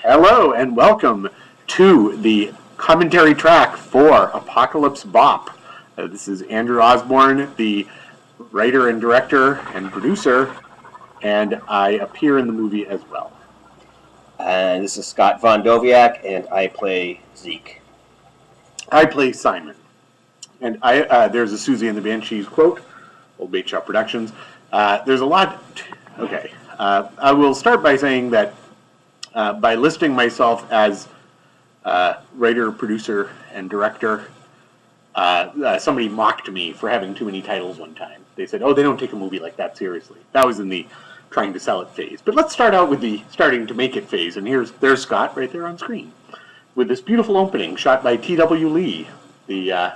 Hello and welcome to the commentary track for Apocalypse Bop. This is Andrew Osborne, the writer and director and producer, and I appear in the movie as well. And this is Scott Von Doviak, and I play Zeke. I play Simon. And there's a Susie and the Banshees quote, Old Bait Shop Productions. There's a lot... Okay. I will start by saying that by listing myself as writer, producer, and director, somebody mocked me for having too many titles one time. They said, oh, they don't take a movie like that seriously. That was in the trying to sell it phase. But let's start out with the starting to make it phase. And there's Scott right there on screen with this beautiful opening shot by T.W. Lee, the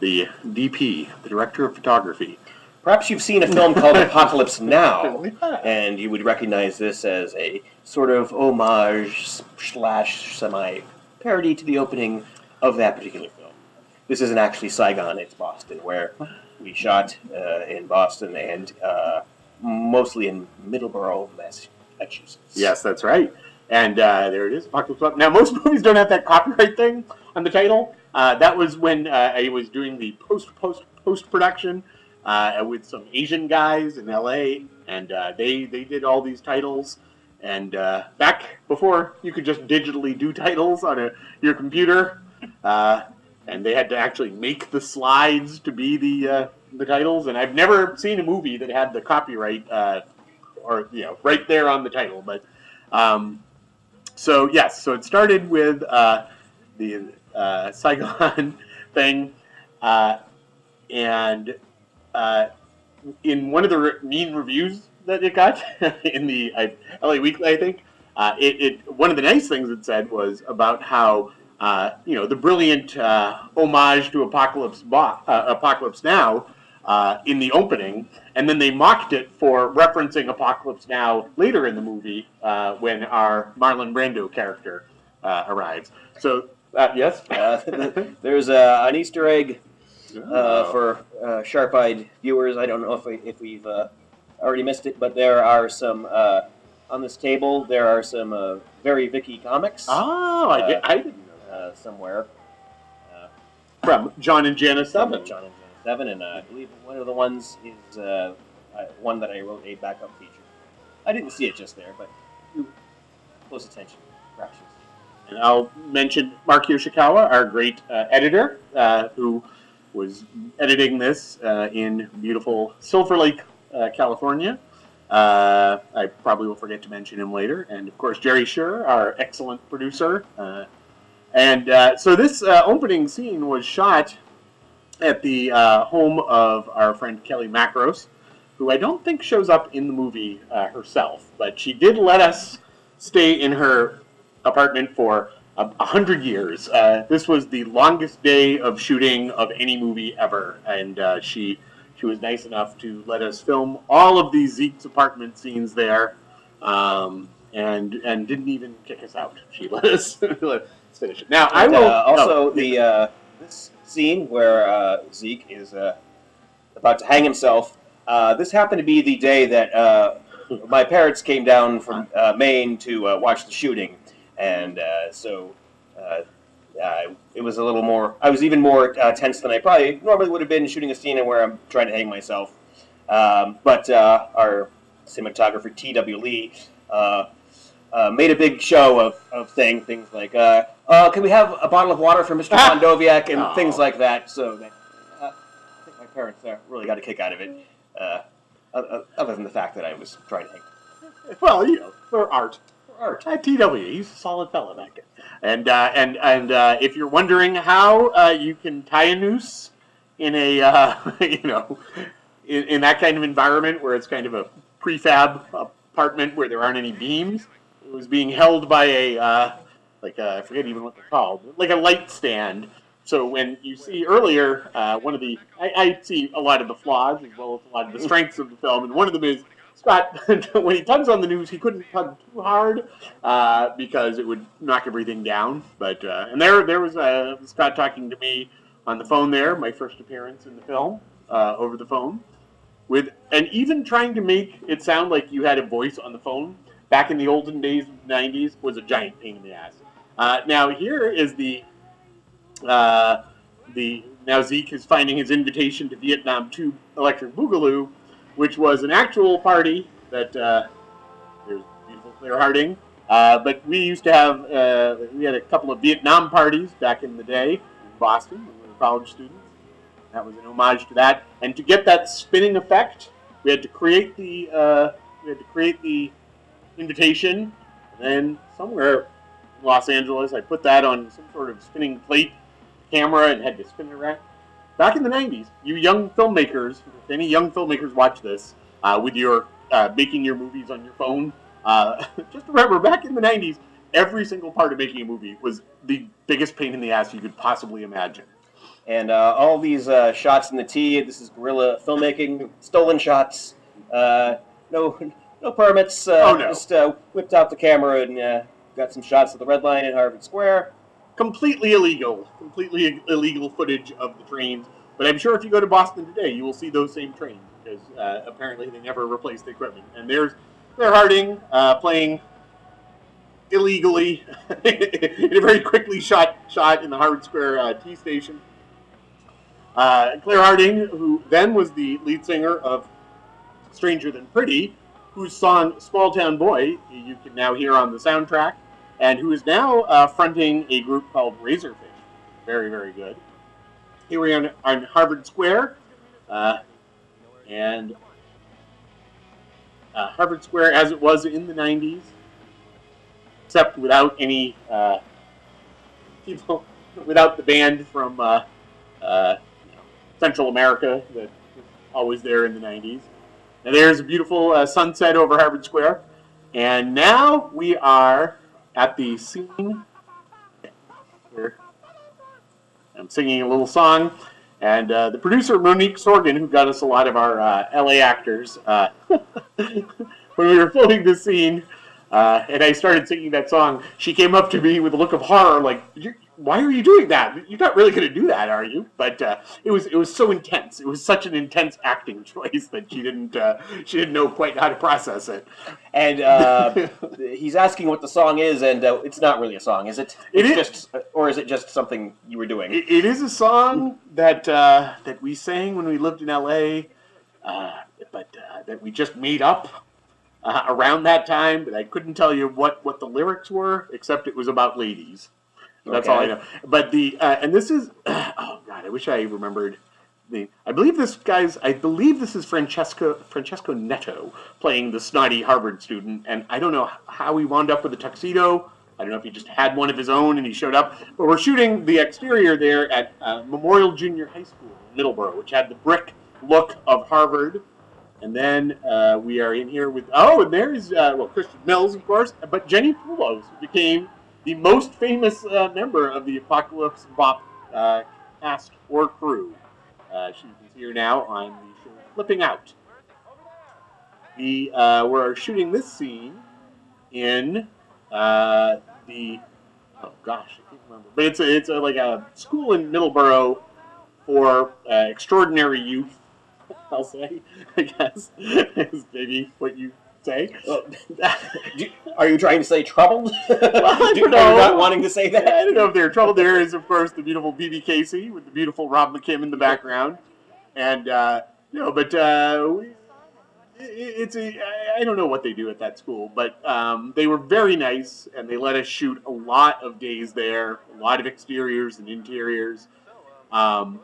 DP, the director of photography. Perhaps you've seen a film called Apocalypse Now, and you would recognize this as a sort of homage slash semi-parody to the opening of that particular film. This isn't actually Saigon, it's Boston, where we shot in Boston and mostly in Middleborough, Massachusetts. Yes, that's right. And there it is, Apocalypse Bop. Now, most movies don't have that copyright thing on the title. That was when I was doing the post-production with some Asian guys in LA, and they did all these titles. And back before you could just digitally do titles on your computer, and they had to actually make the slides to be the titles. And I've never seen a movie that had the copyright or right there on the title. But so yes, so it started with the Saigon thing, and in one of the mean reviews that it got in the LA Weekly, I think, one of the nice things it said was about how the brilliant homage to Apocalypse Now in the opening, and then they mocked it for referencing Apocalypse Now later in the movie when our Marlon Brando character arrives. So yes, there's an Easter egg. For sharp-eyed viewers, I don't know if we've already missed it, but there are some on this table. There are some Very Vicky comics. Oh, I didn't know somewhere from John and Jana 7. John and Jana 7, and I believe one of the ones is one that I wrote a backup feature. I didn't see it just there, but close attention, perhaps. And I'll mention Mark Yoshikawa, our great editor, who was editing this in beautiful Silver Lake, California. I probably will forget to mention him later. And, of course, Jerry Scher, our excellent producer. So this opening scene was shot at the home of our friend Kelly Macros, who I don't think shows up in the movie herself. But she did let us stay in her apartment for 100 years. This was the longest day of shooting of any movie ever, and she was nice enough to let us film all of these Zeke's apartment scenes there, and didn't even kick us out. She let us finish it. Now I will this scene where Zeke is about to hang himself. This happened to be the day that my parents came down from Maine to watch the shooting. And so it was a little more, I was even more tense than I probably normally would have been shooting a scene where I'm trying to hang myself. But our cinematographer, T.W. Lee, made a big show of things like, can we have a bottle of water for Mr. Von Doviak and things like that. So I think my parents really got a kick out of it, other than the fact that I was trying to hang. Well, for art. TW, he's a solid fella, that guy. And if you're wondering how you can tie a noose in a in that kind of environment where it's kind of a prefab apartment where there aren't any beams, it was being held by a I forget even what they're called, like a light stand. So when you see earlier I see a lot of the flaws as well as a lot of the strengths of the film, and one of them is Scott, when he tugs on the noose, he couldn't tug too hard because it would knock everything down. But and there was Scott talking to me on the phone there, my first appearance in the film, over the phone, and even trying to make it sound like you had a voice on the phone back in the olden days of the 90s was a giant pain in the ass. Now here is now Zeke is finding his invitation to Vietnam Tube Electric Boogaloo, which was an actual party that there's beautiful Claire Harding. But we used to have we had a couple of Vietnam parties back in the day in Boston when we were college students. That was an homage to that, and to get that spinning effect, we had to create the invitation, and then somewhere in Los Angeles, I put that on some sort of spinning plate camera and had to spin it around. Back in the 90s, you young filmmakers, if any young filmmakers watch this, with your making your movies on your phone, just remember, back in the 90s, every single part of making a movie was the biggest pain in the ass you could possibly imagine. And all these shots in the T, this is guerrilla filmmaking, stolen shots, no permits, just whipped out the camera and got some shots of the Red Line in Harvard Square. Completely illegal footage of the trains. But I'm sure if you go to Boston today, you will see those same trains, because apparently they never replaced the equipment. And there's Claire Harding playing illegally in a very quickly shot in the Harvard Square T station. Claire Harding, who then was the lead singer of Stranger Than Pretty, whose song Small Town Boy you can now hear on the soundtrack, and who is now fronting a group called Razorfish. Very, very good. Here we are on Harvard Square, and Harvard Square as it was in the 90s, except without any people, without the band from Central America that was always there in the 90s. Now there's a beautiful sunset over Harvard Square. And now we are at the scene where I'm singing a little song. And the producer, Monique Sorgan, who got us a lot of our LA actors, when we were filming this scene, and I started singing that song, she came up to me with a look of horror, like, why are you doing that? You're not really going to do that, are you? But it was so intense. It was such an intense acting choice that she didn't know quite how to process it. And he's asking what the song is, and it's not really a song, is it? Or is it just something you were doing? It is a song that we sang when we lived in L.A., but that we just made up around that time. But I couldn't tell you what the lyrics were, except it was about ladies. That's all I know. But and this is oh god, I wish I remembered I believe this is Francesco Netto playing the snotty Harvard student, and I don't know how he wound up with a tuxedo. I don't know if he just had one of his own and he showed up. But we're shooting the exterior there at Memorial Junior High School in Middleborough, which had the brick look of Harvard. And then we are in here with and there's Christian Mills, of course, but Jenny PULOS, who became the most famous member of the Apocalypse Bop cast or crew. She's here now on the show Flipping Out. We're shooting this scene in I can't remember, but it's like a school in Middleborough for extraordinary youth. I'll say, I guess, is maybe what you say. Are you trying to say troubled? Well, I don't know. Are you not wanting to say that? I don't know if they're troubled. There is, of course, the beautiful B.B. Casey with the beautiful Rob McKim in the background, and I don't know what they do at that school, but they were very nice, and they let us shoot a lot of days there, a lot of exteriors and interiors. Rob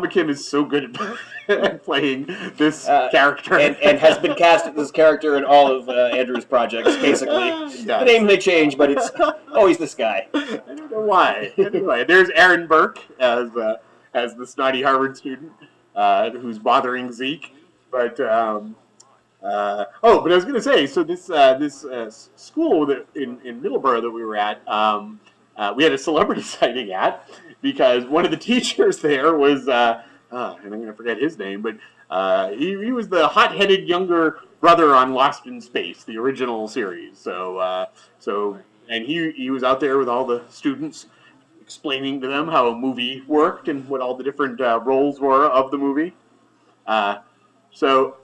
McKim is so good at playing this character. And has been cast as this character in all of Andrew's projects, basically. Yes. The name may change, but it's always this guy. I don't know why. There's Aaron Burke as the snotty Harvard student who's bothering Zeke. But I was going to say, so this school in Middleborough that we were at, we had a celebrity sighting at, because one of the teachers there was, and I'm going to forget his name, but he was the hot-headed younger brother on Lost in Space, the original series. And he was out there with all the students, explaining to them how a movie worked and what all the different roles were of the movie. So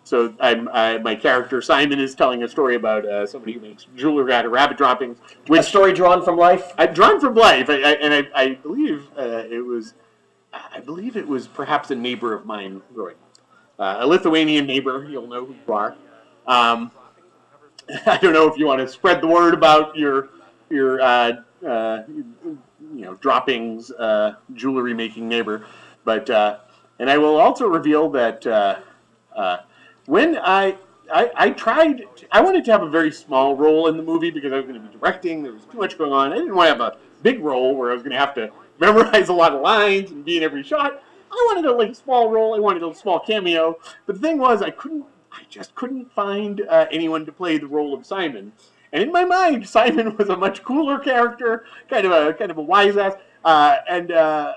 So my character Simon is telling a story about somebody who makes jewelry out of rabbit droppings. A story drawn from life? Drawn from life. I believe it was... I believe it was perhaps a neighbor of mine growing up. A Lithuanian neighbor, you'll know who you are. I don't know if you want to spread the word about your droppings jewelry making neighbor, but and I will also reveal that when I wanted to have a very small role in the movie because I was going to be directing. There was too much going on. I didn't want to have a big role where I was going to have to memorize a lot of lines and be in every shot. I wanted a small role. I wanted a small cameo. But the thing was, I just couldn't find anyone to play the role of Simon. And in my mind, Simon was a much cooler character, kind of a wise ass, and I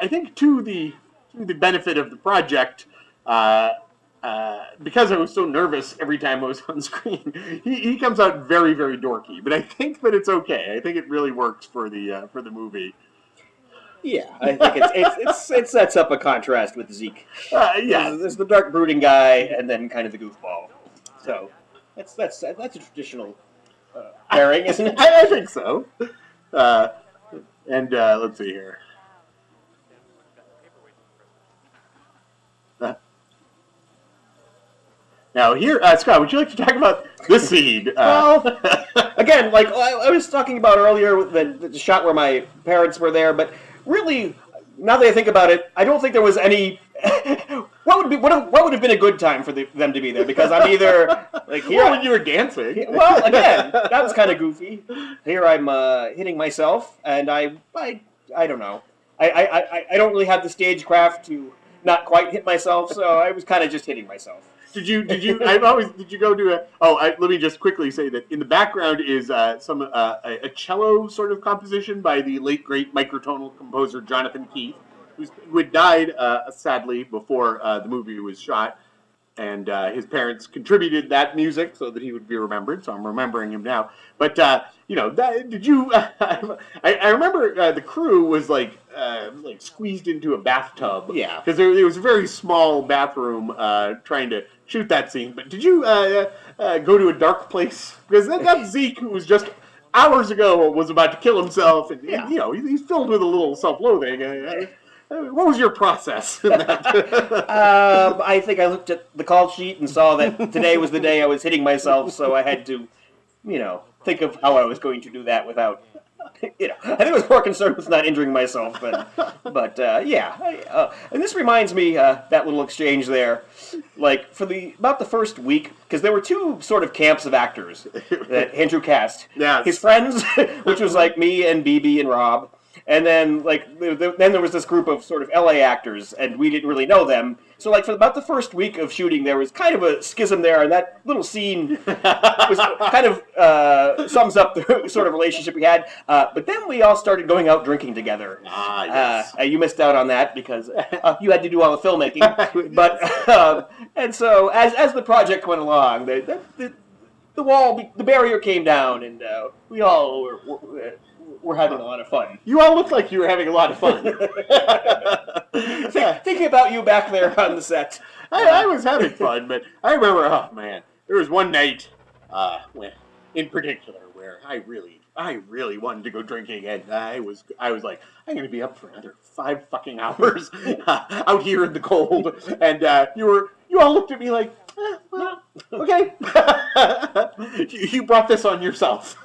think to the benefit of the project, because I was so nervous every time I was on screen, he comes out very, very dorky. But I think that it's okay. I think it really works for the movie. Yeah, I think it sets up a contrast with Zeke. Yeah, there's the dark, brooding guy, and then kind of the goofball. So that's a traditional pairing, isn't it? I think so. Let's see here. Now here, Scott, would you like to talk about this scene? Well, again, like I was talking about earlier, with the shot where my parents were there, but really, now that I think about it, I don't think there was any. What would have been a good time for them to be there? Because I'm either like here when you were dancing. Well, again, that was kind of goofy. Here I'm hitting myself, and I don't know. I don't really have the stagecraft to not quite hit myself, so I was kind of just hitting myself. Did you go to a? Oh, let me just quickly say that in the background is a cello sort of composition by the late great microtonal composer Jonathan Keith, who had died sadly before the movie was shot, and his parents contributed that music so that he would be remembered. So I'm remembering him now. But did you? I remember the crew was like squeezed into a bathtub. Yeah, because there was a very small bathroom trying to shoot that scene. But did you go to a dark place? Because that Zeke, who was just hours ago was about to kill himself, and he's filled with a little self-loathing. What was your process in that? I think I looked at the call sheet and saw that today was the day I was hitting myself, so I had to, think of how I was going to do that without, I think I was more concerned with not injuring myself, but yeah. And this reminds me, that little exchange there, like, for about the first week, because there were two sort of camps of actors that Andrew cast. Yes. His friends, which was like me and BB and Rob, and then, then there was this group of sort of LA actors, and we didn't really know them. So, for about the first week of shooting, there was kind of a schism there, and that little scene was kind of sums up the sort of relationship we had. But then we all started going out drinking together. Yes. You missed out on that because you had to do all the filmmaking. But and so as the project went along, the barrier came down, and we all were having a lot of fun. You all looked like you were having a lot of fun. Thinking about you back there on the set. I was having fun, but I remember, oh man, there was one night, in particular, where I really wanted to go drinking, and I was like, I'm going to be up for another 5 fucking hours out here in the cold, and you all looked at me like, well, okay. You brought this on yourself.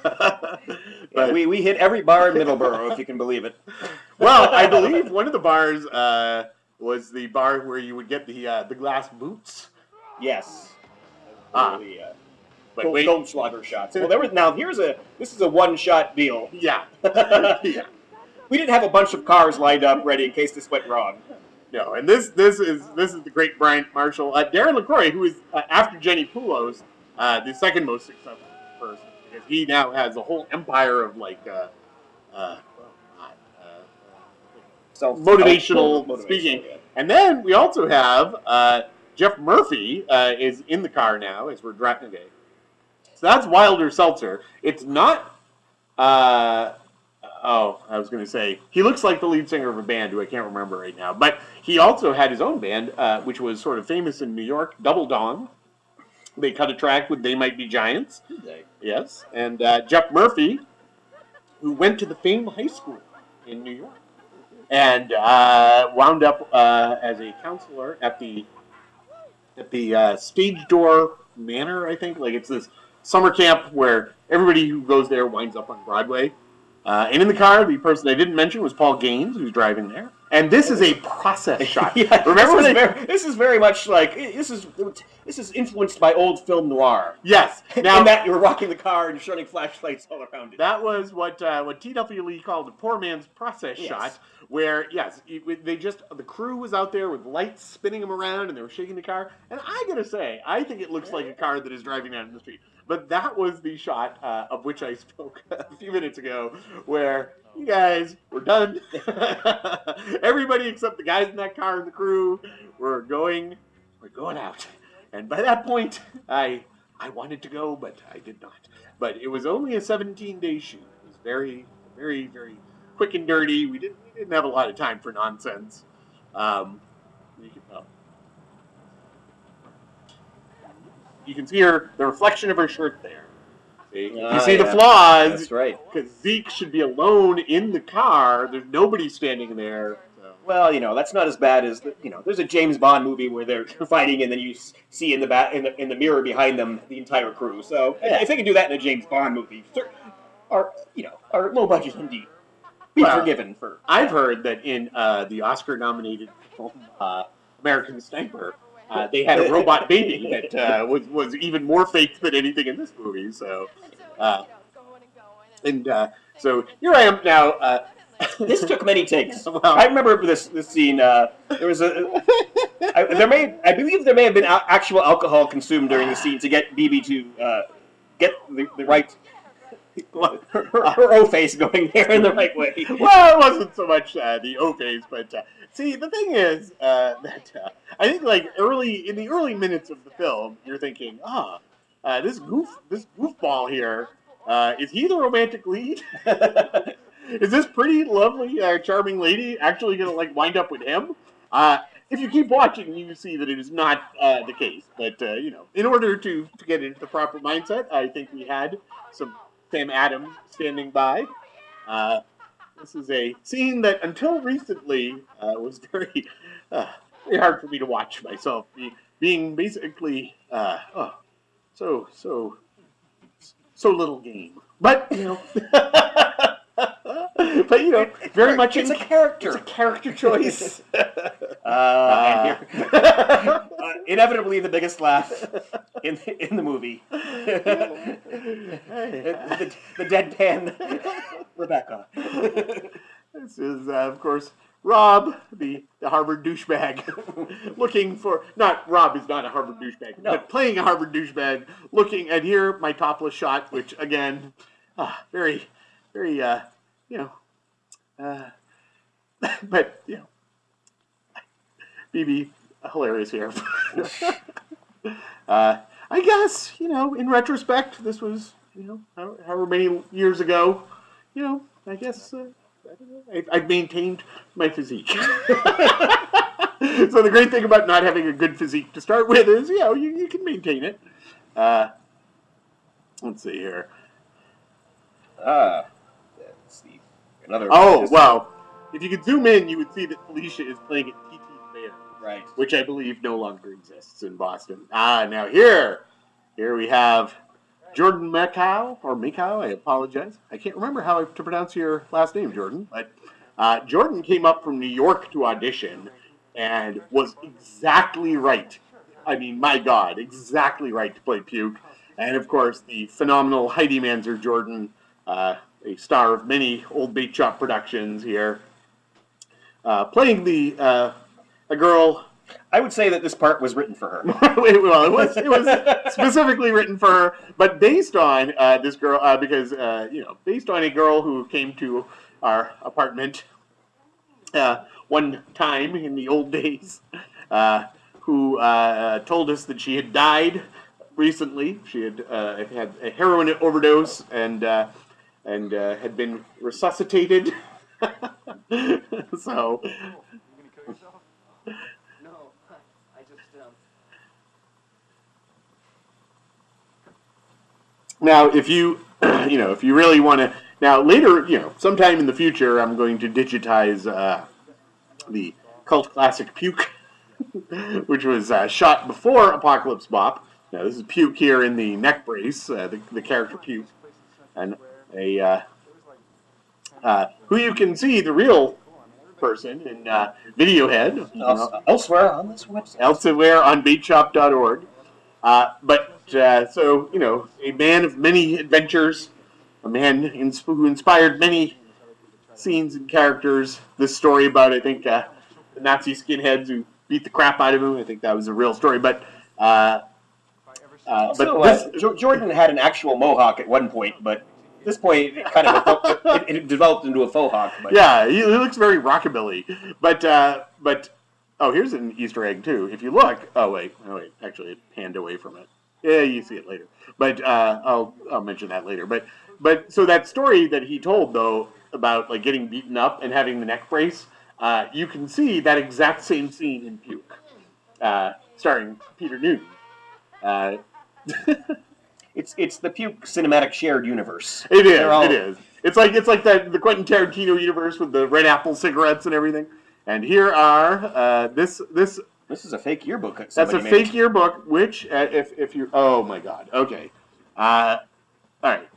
But we hit every bar in Middleborough, if you can believe it. Well, I believe one of the bars was the bar where you would get the glass boots. Yes. But wait, Goldschlager shots. Well, this is a one-shot deal. Yeah. Yeah. We didn't have a bunch of cars lined up ready in case this went wrong. No, and this is the great Bryant Marshall, Darren LaCroix, who is after Jenny PULOS, the second most successful person, because he now has a whole empire of motivational speaking. Yeah. And then we also have Jeff Murphy is in the car now as we're driving. Okay, so that's Wilder Seltzer. It's not Oh, I was going to say, he looks like the lead singer of a band who I can't remember right now. But he also had his own band, which was sort of famous in New York, Double Dawn. They cut a track with They Might Be Giants. Did they? Yes. And Jeff Murphy, who went to the Fame High School in New York. And wound up as a counselor at the Stage Door Manor, I think. Like, it's this summer camp where everybody who goes there winds up on Broadway. And in the car, the person I didn't mention was Paul Gaines, who's driving there. And this is a process shot. Yeah, Remember this is very much like this is influenced by old film noir. Yes. Now in that you were rocking the car and shining flashlights all around it. That was what T.W. Lee called a poor man's process shot, where the crew was out there with lights spinning them around and they were shaking the car. And I gotta say, I think it looks like a car that is driving down the street. But that was the shot of which I spoke a few minutes ago, where you guys were done. Everybody except the guys in that car and the crew were going out. And by that point, I wanted to go, but I did not. But it was only a 17-day shoot. It was very, very, very quick and dirty. We didn't have a lot of time for nonsense. You can see the reflection of her shirt there. See? You see the flaws. That's right. Because Zeke should be alone in the car. There's nobody standing there. So. Well, that's not as bad as there's a James Bond movie where they're fighting and then you see in the mirror behind them the entire crew. So if they can do that in a James Bond movie, our low budget indeed be forgiven for. I've heard that in the Oscar-nominated film American Sniper, they had a robot baby that was even more fake than anything in this movie. So, so here I am now. This took many takes. Well, I remember this scene. There was I believe there may have been actual alcohol consumed during the scene to get BB to get the right. Her O face going there in the right way. Well, it wasn't so much the O face, but see, the thing is that I think in the early minutes of the film, you're thinking, this goofball here, is he the romantic lead? Is this pretty, lovely, charming lady actually going to wind up with him? If you keep watching, you see that it is not the case. But in order to get into the proper mindset, I think we had some Sam Adams standing by. This is a scene that until recently was very hard for me to watch myself, being basically so little game. But very much it's a character. It's a character choice. Inevitably, the biggest laugh in the movie. the deadpan Rebecca. This is, of course, Rob, the Harvard douchebag, looking for... Rob is not a Harvard douchebag, but playing a Harvard douchebag, looking at here, my topless shot, which, again, very, very, but, BB, hilarious here. I guess, in retrospect, this was, however many years ago, I guess, I don't know, I've maintained my physique. So the great thing about not having a good physique to start with is, you can maintain it. Let's see here. Let's see. Well, if you could zoom in, you would see that Felicia is playing at TT's Fair. Right. Which I believe no longer exists in Boston. Now here we have Jordan MAKOW, or MAKOW, I apologize. I can't remember how to pronounce your last name, Jordan. But Jordan came up from New York to audition and was exactly right. I mean, my God, exactly right to play Puke. And, of course, the phenomenal HEIDI MANZER Jordan, a star of many old bait shop productions here, playing a girl. I would say that this part was written for her. Well, it was specifically written for her, but based on this girl, because based on a girl who came to our apartment one time in the old days, who told us that she had died recently. She had had a heroin overdose, and and had been resuscitated. So. Now, if you, if you really want to, now later, sometime in the future, I'm going to digitize the cult classic Puke, which was shot before Apocalypse Bop. Now, this is Puke here in the neck brace, the character Puke, and who you can see the real person in Videohead. Elsewhere on this website. Elsewhere on baitshop.org. So, a man of many adventures, a man who inspired many scenes and characters. This story about, I think, the Nazi skinheads who beat the crap out of him. I think that was a real story. But Jordan had an actual mohawk at one point, but at this point, it developed into a faux hawk. But. Yeah, he looks very rockabilly. But oh, here's an Easter egg too. If you look, oh wait, actually, it panned away from it. Yeah, you see it later. But I'll mention that later. But so that story that he told though about like getting beaten up and having the neck brace, you can see that exact same scene in Puke, starring Peter Newton. It's the Puke cinematic shared universe. It is. It is. It's like the Quentin Tarantino universe with the red apple cigarettes and everything. And here are this. This is a fake yearbook. That's a fake yearbook. Which, if you, oh my god. Okay. All right.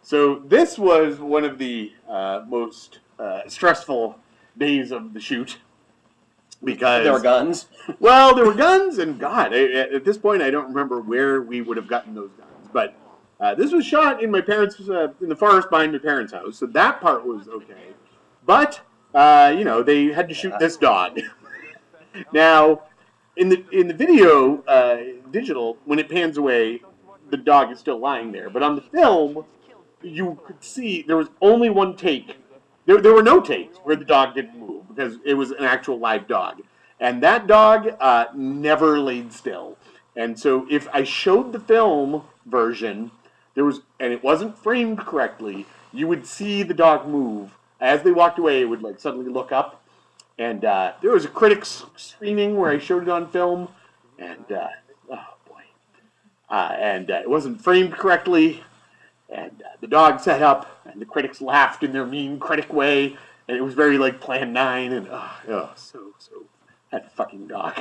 So this was one of the most stressful days of the shoot because there were guns. Well, there were guns, and God, at this point, I don't remember where we would have gotten those guns. But this was shot in my parents' in the forest behind my parents' house, so that part was okay. But they had to shoot this dog. Now, in the video, digital, when it pans away, the dog is still lying there. But on the film, you could see there was only one take. There were no takes where the dog didn't move because it was an actual live dog. And that dog never laid still. And so if I showed the film version, and it wasn't framed correctly, you would see the dog move. As they walked away, it would like suddenly look up. And there was a critic screaming where I showed it on film. And, oh boy. And it wasn't framed correctly. And the dog sat up, and the critics laughed in their mean critic way. And it was very like Plan 9. And, so that fucking dog.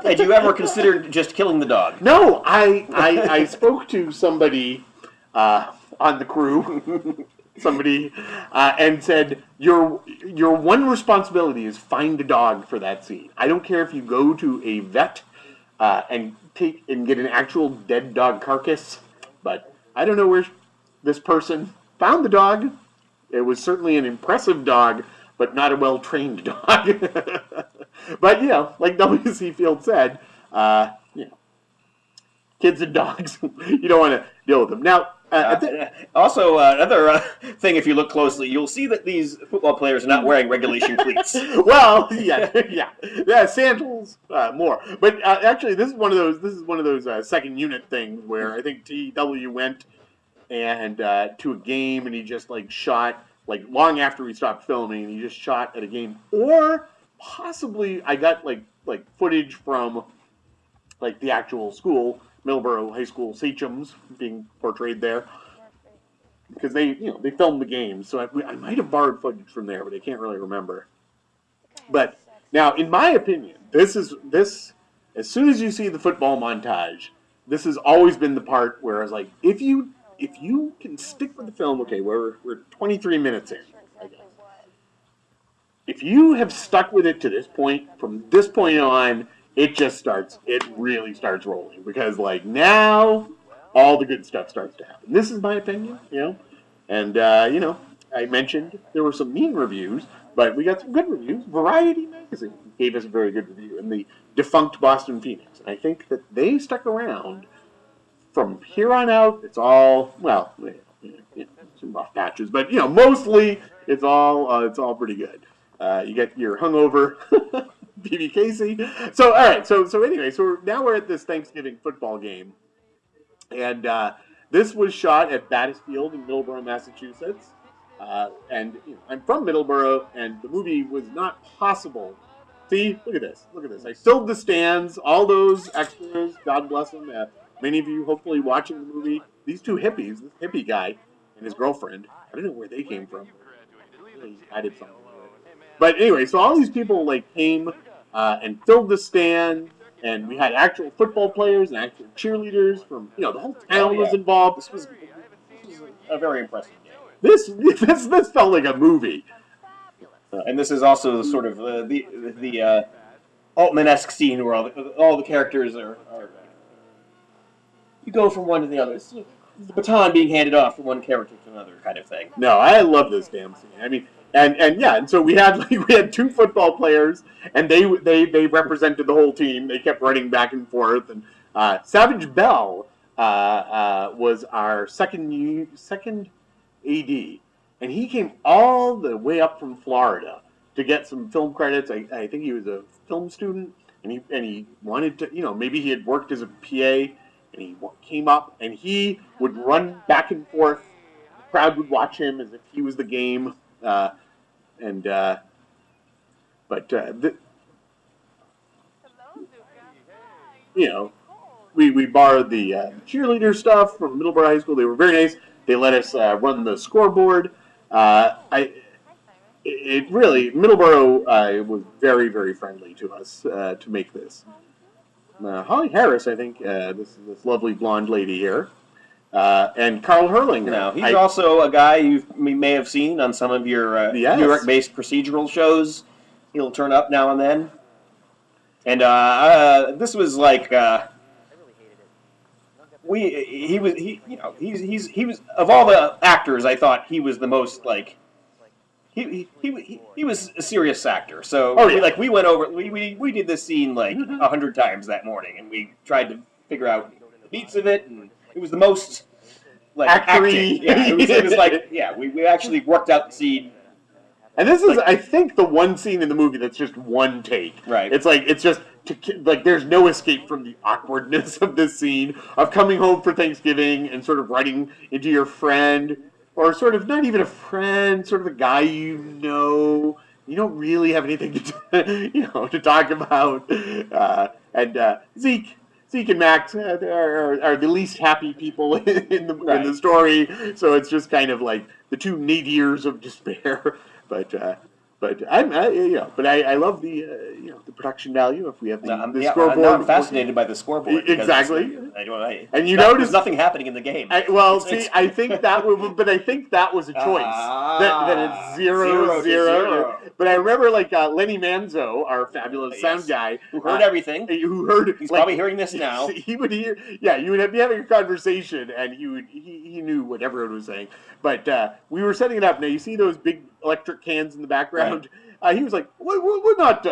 Had you ever considered just killing the dog? No, I spoke to somebody on the crew, and said, your one responsibility is find a dog for that scene. I don't care if you go to a vet and get an actual dead dog carcass, but I don't know where this person found the dog. It was certainly an impressive dog, but not a well-trained dog. But, like W.C. Field said, kids and dogs, you don't want to deal with them. Now, also, another thing, if you look closely, you'll see that these football players are not wearing regulation cleats. Well, yeah, sandals more. But actually, this is one of those second unit things where I think TW went and to a game, and he just like shot like long after we stopped filming, and he just shot at a game, or possibly I got like footage from like the actual school. Millboro High School Sachems being portrayed there because they filmed the game, so I might have borrowed footage from there, but I can't really remember. But now, in my opinion, this as soon as you see the football montage, this has always been the part where I was like, if you can stick with the film, okay, we're 23 minutes in, I guess. If you have stuck with it to this point, from this point on, it really starts rolling, because like now all the good stuff starts to happen. This is my opinion, and I mentioned there were some mean reviews, but we got some good reviews. Variety magazine gave us a very good review, and the defunct Boston Phoenix, and I think that they stuck around from here on out. It's all, well, some rough patches, but mostly it's all pretty good. You get your hungover BB Casey. So all right. So anyway, we're at this Thanksgiving football game, and This was shot at Battisfield in Middleborough, Massachusetts. And I'm from Middleborough, and the movie was not possible. See, look at this. Look at this. I filled the stands, all those extras, God bless them. Many of you hopefully watching the movie. These two hippies, this hippie guy and his girlfriend, I don't know where they came from. Really added something to it. But anyway, so all these people like came and filled the stand, and we had actual football players and actual cheerleaders from, the whole town was involved. This was a very impressive game. This felt like a movie. And this is also sort of the Altman-esque scene where all the characters are you go from one to the other. It's the baton being handed off from one character to another kind of thing. No, I love this damn scene. I mean, and so we had two football players, and they represented the whole team. They kept running back and forth, and Savage Bell was our second AD, and he came all the way up from Florida to get some film credits. I think he was a film student, and he wanted to, maybe he had worked as a PA, and he came up, and he would run back and forth. The crowd would watch him as if he was the game, we borrowed the cheerleader stuff from Middleborough High School. They were very nice. They let us run the scoreboard. Middleborough was very, very friendly to us to make this. Holly Harris, I think, this lovely blonde lady here, and KARL HERLINGER. Now, he's also a guy you may have seen on some of your yes. New York-based procedural shows. He'll turn up now and then. And this was like he was of all the actors, I thought he was the most like. He was a serious actor, so we went over we did this scene like 100 times that morning, and we tried to figure out the beats of it, and it was the most like acting. Yeah, it was like we actually worked out the scene. And this is, I think, the one scene in the movie that's just one take. Right. It's just there's no escape from the awkwardness of this scene of coming home for Thanksgiving and sort of running into your friend. Or sort of not even a friend, sort of a guy you don't really have anything to talk about. Zeke and Max are the least happy people in the story, so it's just kind of like the two nadirs of despair. But I love the production value. If we have the scoreboard, I'm fascinated by the scoreboard. Exactly. And you notice nothing happening in the game. I think that was a choice that it's 0-0. But I remember Lenny Manzo, our fabulous sound guy, who heard everything. He's probably hearing this now. He would hear. Yeah, you would be having a conversation, and he knew what everyone was saying. But we were setting it up. Now you see those big electric cans in the background. Right. He was like, "We're not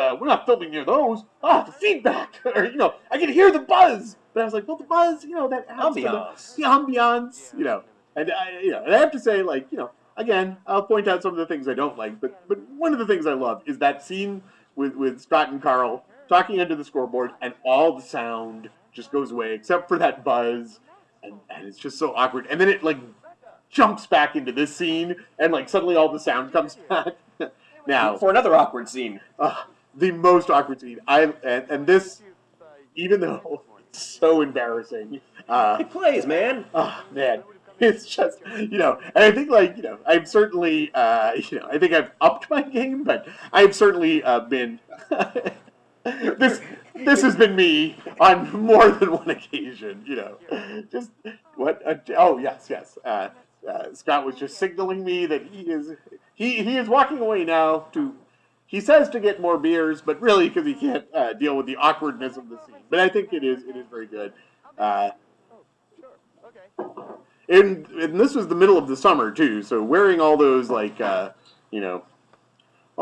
filming near those. The feedback, or I can hear the buzz." But I was like, "Well, the buzz, that ambiance, the ambiance, And I have to say, again, I'll point out some of the things I don't like, but one of the things I love is that scene with Scott and KARL talking into the scoreboard, and all the sound just goes away except for that buzz, and it's just so awkward. And then it jumps back into this scene, and suddenly all the sound comes back. Now for another awkward scene, the most awkward scene. And this, even though it's so embarrassing, it plays, man. Oh man, it's just and I think I'm certainly I think I've upped my game, but I've certainly been this has been me on more than one occasion. Just what? Yes. Scott was just signaling me that he is walking away now he says to get more beers, but really because he can't deal with the awkwardness of the scene. But I think it is very good. And this was the middle of the summer too, so wearing all those all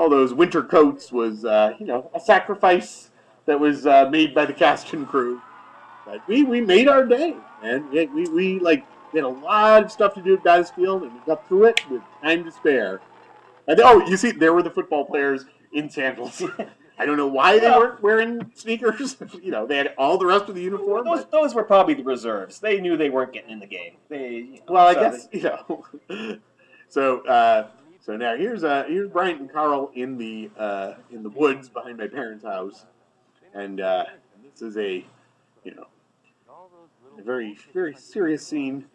those winter coats was a sacrifice that was made by the cast and crew. But we made our day, and we had a lot of stuff to do at Battisfield, and we got through it with time to spare. And you see, there were the football players in sandals. I don't know why they weren't wearing sneakers. You know, they had all the rest of the uniform. Those were probably the reserves. They knew they weren't getting in the game. Well, I guess you know. So now here's Bryant and Carl in the woods behind my parents' house, and this is a very very serious scene.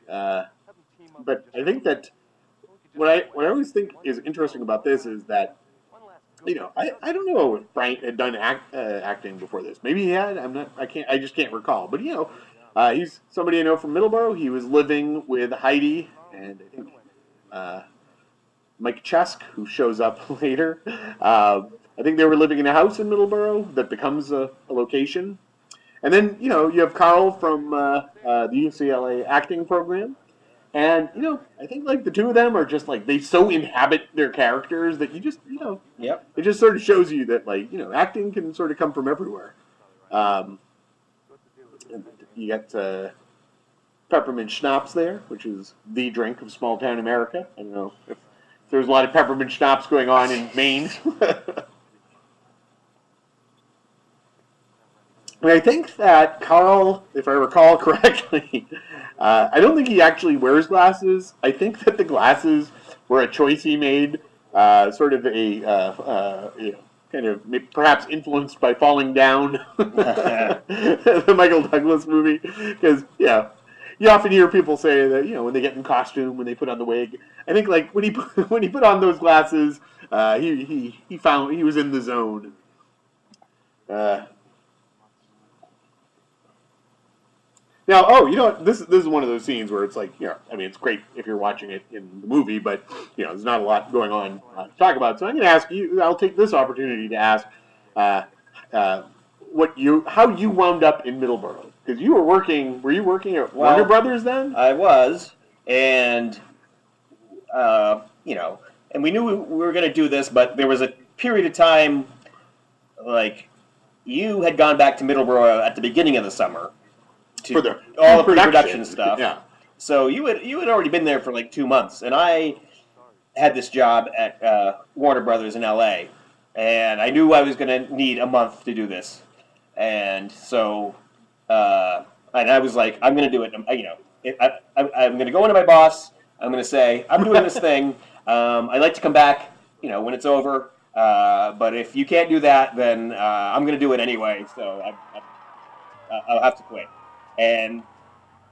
But I think that what I always think is interesting about this is that I don't know if Bryant had done acting before this. Maybe he had. I just can't recall. But he's somebody I know from Middleborough. He was living with Heidi and I think Mike Chesk, who shows up later. I think they were living in a house in Middleborough that becomes a location. And then you have Carl from the UCLA acting program. And, I think, like, the two of them are just, like, they so inhabit their characters that you just, Yep. It just sort of shows you that, like, acting can sort of come from everywhere. You got peppermint schnapps there, which is the drink of small-town America. I don't know if there's a lot of peppermint schnapps going on in Maine. And I think that Carl, if I recall correctly, I don't think he actually wears glasses. I think that the glasses were a choice he made, sort of a kind of perhaps influenced by Falling Down, the Michael Douglas movie, because you often hear people say that when they get in costume, when they put on the wig. I think like when he put on those glasses, he found he was in the zone. Now, this is one of those scenes where it's like, it's great if you're watching it in the movie, but, there's not a lot going on to talk about. So I'm going to ask you, I'll take this opportunity to ask how you wound up in Middleborough. Because were you working at Warner Brothers then? I was, and, and we knew we were going to do this, but there was a period of time, like, you had gone back to Middleborough at the beginning of the summer. For all the pre-production stuff. Yeah. So you had already been there for like 2 months, and I had this job at Warner Brothers in LA, and I knew I was going to need a month to do this, and so and I was like, I'm going to do it. I'm going to go into my boss. I'm going to say I'm doing this thing. I'd like to come back, when it's over. But if you can't do that, then I'm going to do it anyway. So I'll have to quit. And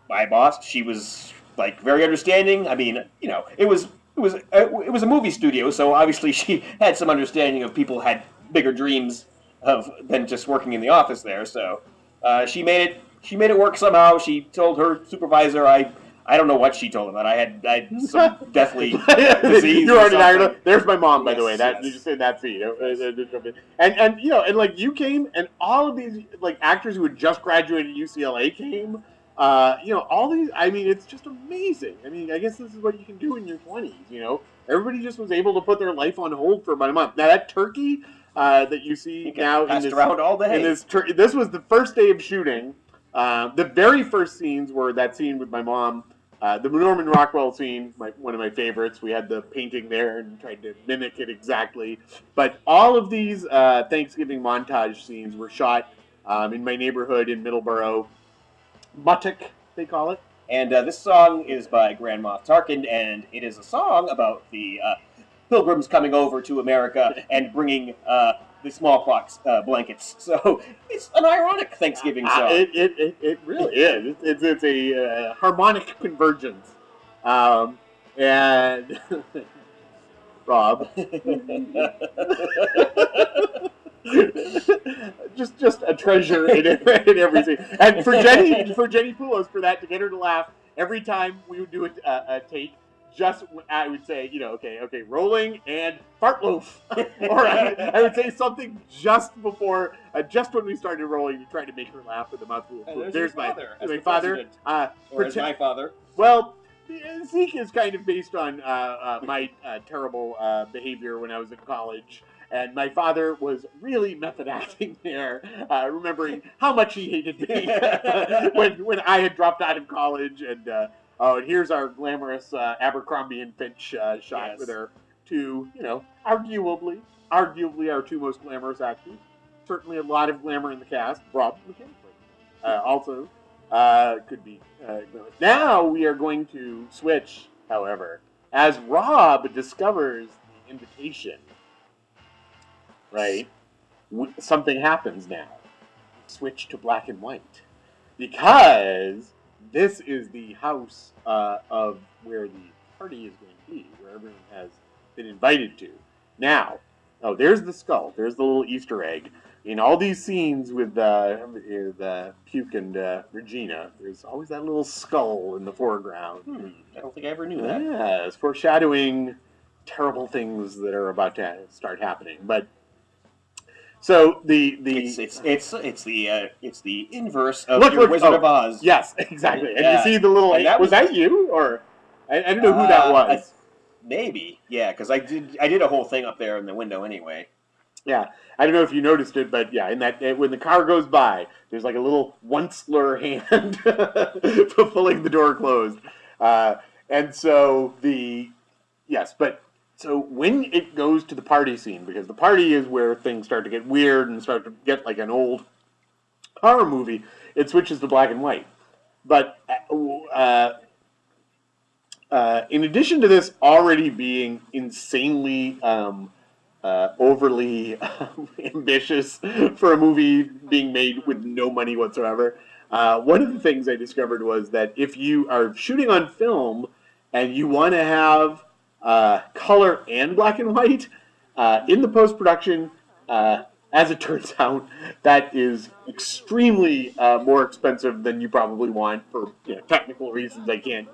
my boss, she was like very understanding. I mean, it was a movie studio, so obviously she had some understanding of people had bigger dreams than just working in the office there. So she made it work somehow. She told her supervisor, I don't know what she told him, that I had some deathly disease. You already know. There's my mom, by the way. Yes. You just said that scene. And you came, and all of these like actors who had just graduated UCLA came. All these. I mean, it's just amazing. I mean, I guess this is what you can do in your 20s. Everybody just was able to put their life on hold for about a month. Now that turkey that you see now in this around all day. This was the first day of shooting. The very first scenes were that scene with my mom. The Norman Rockwell scene, one of my favorites. We had the painting there and tried to mimic it exactly. But all of these Thanksgiving montage scenes were shot in my neighborhood in Middleborough. Muttock, they call it. And this song is by Grand Moff Tarkin, and it is a song about the pilgrims coming over to America and bringing the smallpox blankets. So it's an ironic Thanksgiving song. It really is. It's a harmonic convergence. And Rob, just a treasure in every scene. And for Jenny Pulos, for that, to get her to laugh every time we would do a take. Just, I would say, okay, rolling and fart loaf. Or I would say something just before, just when we started rolling to try to make her laugh with the mouthful. There's my father. Or as my father. Well, Zeke is kind of based on my terrible behavior when I was in college. And my father was really method acting there, remembering how much he hated me when I had dropped out of college. And here's our glamorous Abercrombie and Fitch shot with her to, arguably our two most glamorous actors. Certainly a lot of glamour in the cast. Rob McKinney also could be. Now we are going to switch, however, as Rob discovers the invitation. Right, something happens now. Switch to black and white because this is the house of where the party is going to be, where everyone has been invited to. Now, there's the skull. There's the little Easter egg. In all these scenes with Puke and Regina, there's always that little skull in the foreground. I don't think I ever knew that. Yeah, it's foreshadowing terrible things that are about to start happening. But so it's the inverse of your Wizard of Oz. Yes, exactly. And you see the little. Was that you or I don't know who that was. Maybe, yeah, because I did a whole thing up there in the window anyway. Yeah, I don't know if you noticed it, but yeah, in that when the car goes by, there's like a little Onceler hand pulling the door closed, and so So when it goes to the party scene, because the party is where things start to get weird and start to get like an old horror movie, it switches to black and white. But in addition to this already being insanely overly ambitious for a movie being made with no money whatsoever, one of the things I discovered was that if you are shooting on film and you want to have color and black and white in the post-production, as it turns out, that is extremely more expensive than you probably want for technical reasons I can't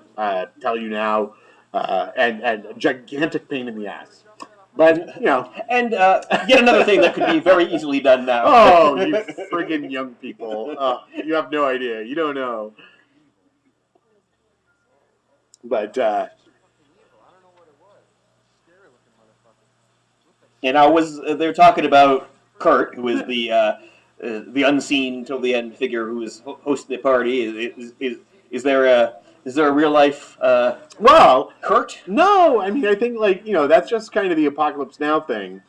tell you now, and a gigantic pain in the ass. But, And yet another thing that could be very easily done now. Oh, you friggin' young people. You have no idea. You don't know. But, and they're talking about Kurt, who is the unseen till the end figure who is hosting the party. Is there a real life Kurt? No, I mean I think that's just kind of the Apocalypse Now thing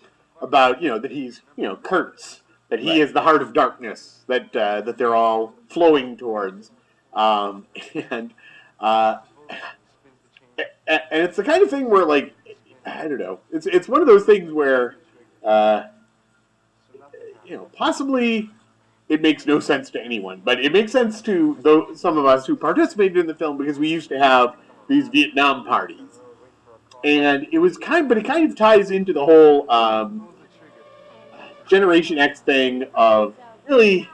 about that he's Kurt's, that he is the heart of darkness that they're all flowing towards, and it's the kind of thing where I don't know. It's one of those things where, possibly it makes no sense to anyone, but it makes sense to some of us who participated in the film because we used to have these Vietnam parties, and it kind of ties into the whole Generation X thing of really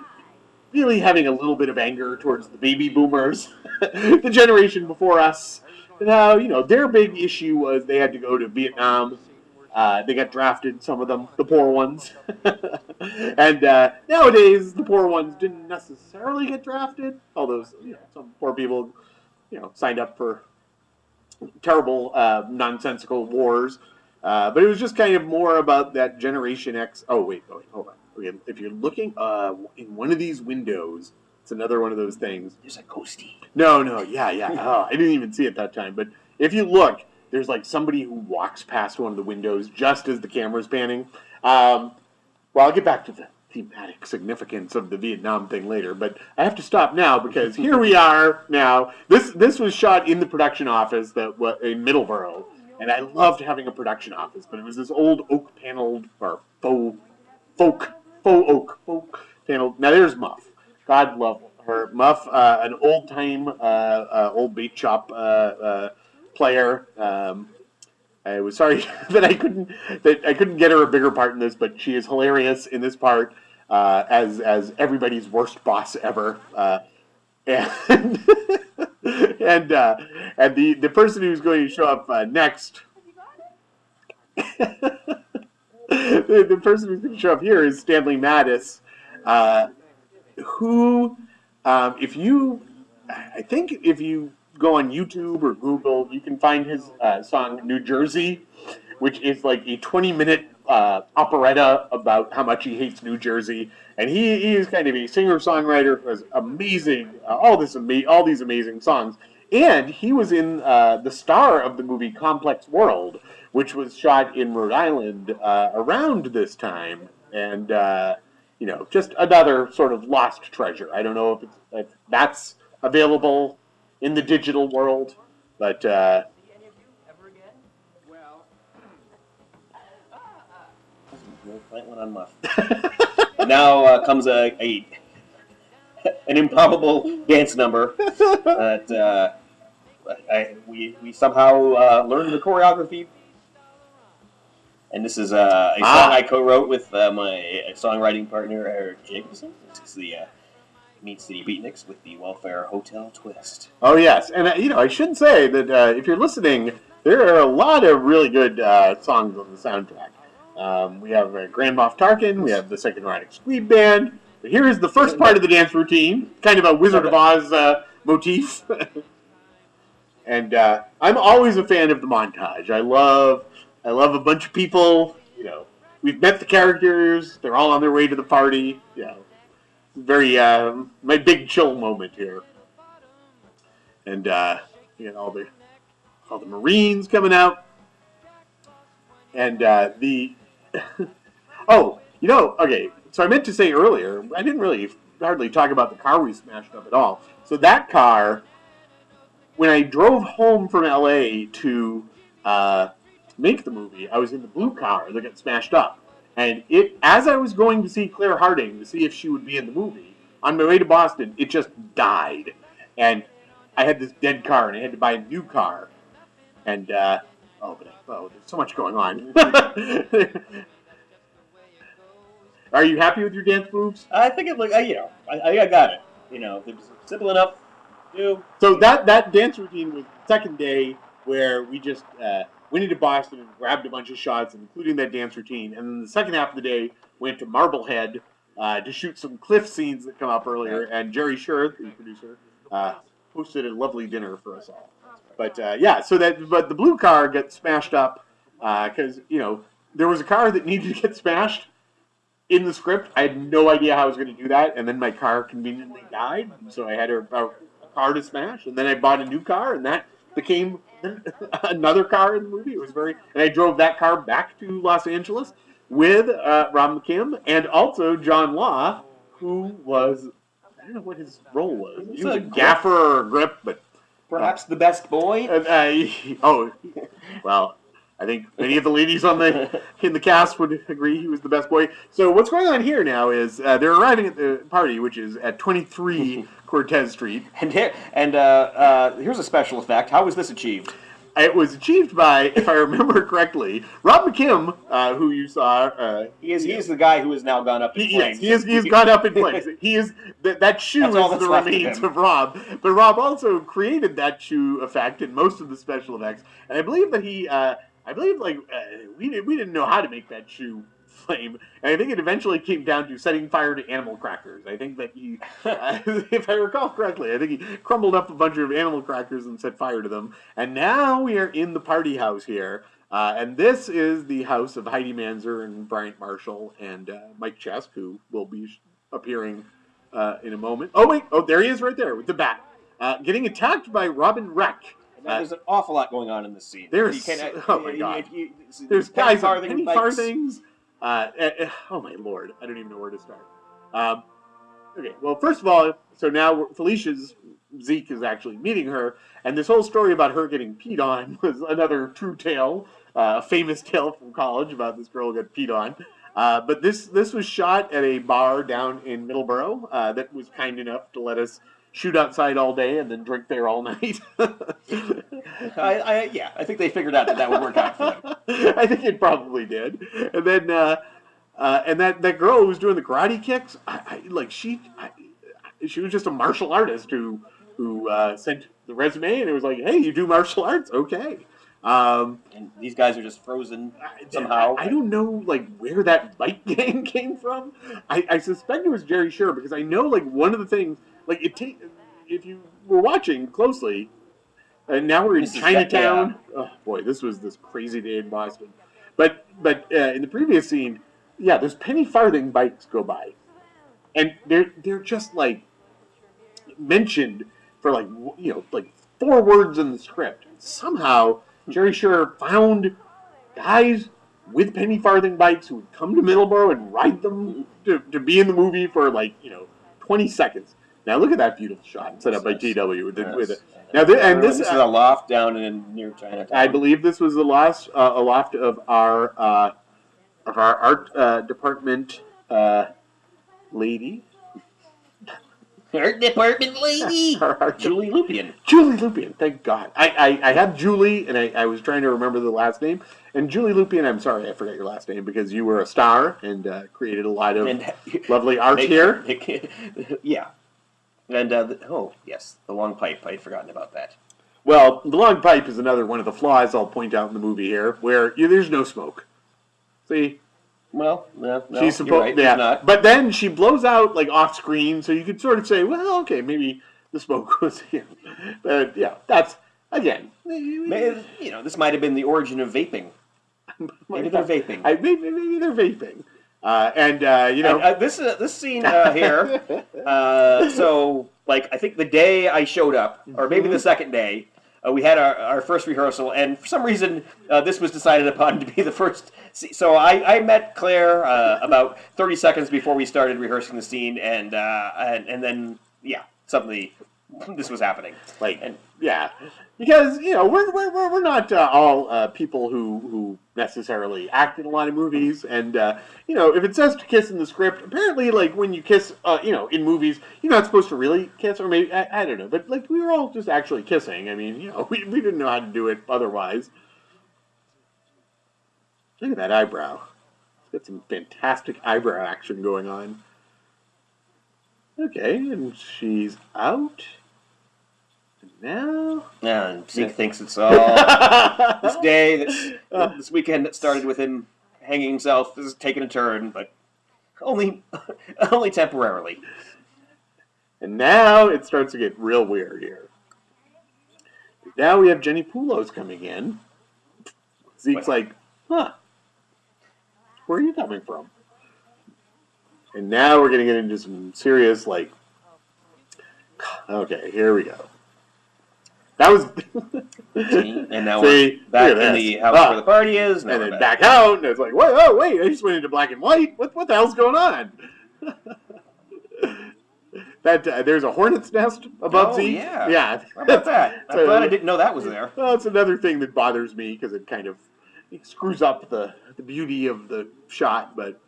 having a little bit of anger towards the baby boomers, the generation before us. Now, their big issue was they had to go to Vietnam. They got drafted, some of them, the poor ones. And nowadays, the poor ones didn't necessarily get drafted, although some poor people, signed up for terrible, nonsensical wars. But it was just kind of more about that Generation X. Oh, wait, hold on. Okay, if you're looking in one of these windows, it's another one of those things. There's a ghosty. No, yeah. Oh, I didn't even see it that time. But if you look, there's somebody who walks past one of the windows just as the camera's panning. Well, I'll get back to the thematic significance of the Vietnam thing later, but I have to stop now because here we are now. This was shot in the production office in Middleborough, and I loved having a production office, but it was this old oak paneled or faux oak paneled. Now there's Muff. God love her. Muff, an old-time, old bait shop player. I was sorry that I couldn't get her a bigger part in this, but she is hilarious in this part as everybody's worst boss ever. And the person who's going to show up next. The person who's going to show up here is Stanley Mattis, who, if you go on YouTube or Google, you can find his song New Jersey, which is like a 20-minute operetta about how much he hates New Jersey. And he is kind of a singer-songwriter who has amazing, all these amazing songs. And he was in the star of the movie Complex World, which was shot in Rhode Island around this time, and you know, just another sort of lost treasure. I don't know if that's available in the digital world, but Plant one on muff. Now comes an improbable dance number that we somehow learned the choreography. And this is a song I co-wrote with my songwriting partner Eric Jacobson. This is the meets the Beatniks with the Welfare Hotel twist. Oh yes, and you know, I should say that if you're listening, there are a lot of really good songs on the soundtrack. We have Grand Moff Tarkin, we have the Second Erotic Squeeb Band. But here is the first part of the dance routine, kind of a Wizard of Oz motif. And I'm always a fan of the montage. I love a bunch of people. You know, we've met the characters. They're all on their way to the party. You know, very my big chill moment here. And you know, all the Marines coming out. And the oh, you know, okay. So I meant to say earlier, I didn't really hardly talk about the car we smashed up at all. So that car, when I drove home from LA to make the movie, I was in the blue car that got smashed up. And as I was going to see Claire Harding to see if she would be in the movie, on my way to Boston, it just died. And I had this dead car, and I had to buy a new car. And, there's so much going on. Are you happy with your dance moves? I think it looked, you know, I got it. You know, it was simple enough. So that dance routine was the second day where we just went into Boston and grabbed a bunch of shots, including that dance routine. And then the second half of the day went to Marblehead to shoot some cliff scenes that come up earlier. And Jerry Sher, the producer, hosted a lovely dinner for us all. But but the blue car got smashed up because, you know, there was a car that needed to get smashed in the script. I had no idea how I was going to do that, and then my car conveniently died, so I had a car to smash, and then I bought a new car, and that became another car in the movie. It was and I drove that car back to Los Angeles with Rob McKim and also John Law, who was, I don't know what his role was. He was a gaffer or a grip, but perhaps the best boy. Well, I think many of the ladies in the cast would agree he was the best boy. So what's going on here now is they're arriving at the party, which is at 23 Cortez Street. And here's a special effect. How was this achieved? It was achieved by, if I remember correctly, Rob McKim, who you saw. He is the guy who has now gone up in flames. Yes, he has gone up in flames. He is that shoe is the remains of Rob. But Rob also created that shoe effect in most of the special effects, and I believe that he. We didn't know how to make that shoe flame, and I think it eventually came down to setting fire to animal crackers. I think that he, if I recall correctly, I think he crumbled up a bunch of animal crackers and set fire to them. And now we are in the party house here, and this is the house of Heidi Manzer and Bryant Marshall and Mike Chesk, who will be appearing in a moment. Oh wait, there he is right there with the bat, getting attacked by Robin Wreck. There's an awful lot going on in this scene. Oh my god. There's guys with penny farthings. Oh my lord. I don't even know where to start. Okay, well, first of all, so now Zeke is actually meeting her, and this whole story about her getting peed on was another true tale, a famous tale from college about this girl who got peed on. But this was shot at a bar down in Middleborough that was kind enough to let us shoot outside all day and then drink there all night. I think they figured out that would work out for them. I think it probably did. And then, and that girl who was doing the karate kicks, she was just a martial artist who sent the resume, and it was like, hey, you do martial arts? Okay. And these guys are just frozen somehow. I don't know, where that bite gang came from. I suspect it was Jerry Sher, because I know, one of the things, if you were watching closely, and now we're in Chinatown. Oh boy, this was this crazy day in Boston. But in the previous scene, those penny farthing bikes go by, and they're just mentioned for 4 words in the script. Somehow Jerry Sher found guys with penny farthing bikes who would come to Middleborough and ride them to be in the movie for 20 seconds. Now look at that beautiful shot set up by TW with it. Now this is a loft down near Chinatown. I believe this was a loft of our art department lady. Art department lady, Julie Lupien. Julie Lupien, thank God. I have Julie, and I was trying to remember the last name. And Julie Lupien, I'm sorry, I forgot your last name because you were a star and created a lot of lovely art here. Yeah. And, oh, yes, the long pipe. I had forgotten about that. Well, the long pipe is another one of the flaws I'll point out in the movie here, where there's no smoke. See? Well, no, she's supposed, right, not. But then she blows out off screen, so you could sort of say, well, okay, maybe the smoke was here. But yeah, that's again. Maybe, this might have been the origin of vaping. Maybe they're vaping. Maybe they're vaping. This scene here. So, I think the day I showed up, or maybe the second day. We had our first rehearsal, and for some reason, this was decided upon to be the first. So I met Claire about 30 seconds before we started rehearsing the scene, and then suddenly this was happening. Because we're not all people who necessarily act in a lot of movies, and if it says to kiss in the script, apparently when you kiss in movies, you're not supposed to really kiss, or maybe I don't know, but we were all just actually kissing. I mean, we didn't know how to do it otherwise. Look at that eyebrow. It's got some fantastic eyebrow action going on. Okay, and she's out. Now, and Zeke thinks it's all this day, this weekend that started with him hanging himself is taking a turn, but only temporarily. And now it starts to get real weird here. Now we have Jenny PULOS coming in. Zeke's like, huh, where are you coming from? And now we're going to get into some serious, okay, here we go. That was... and now we're back in the house where the party is. And then back out, and it's like, whoa, wait, I just went into black and white. What the hell's going on? There's a hornet's nest above Zeke. Yeah. How about that? I'm glad I didn't know that was there. Well, it's another thing that bothers me, because it kind of screws up the beauty of the shot, but...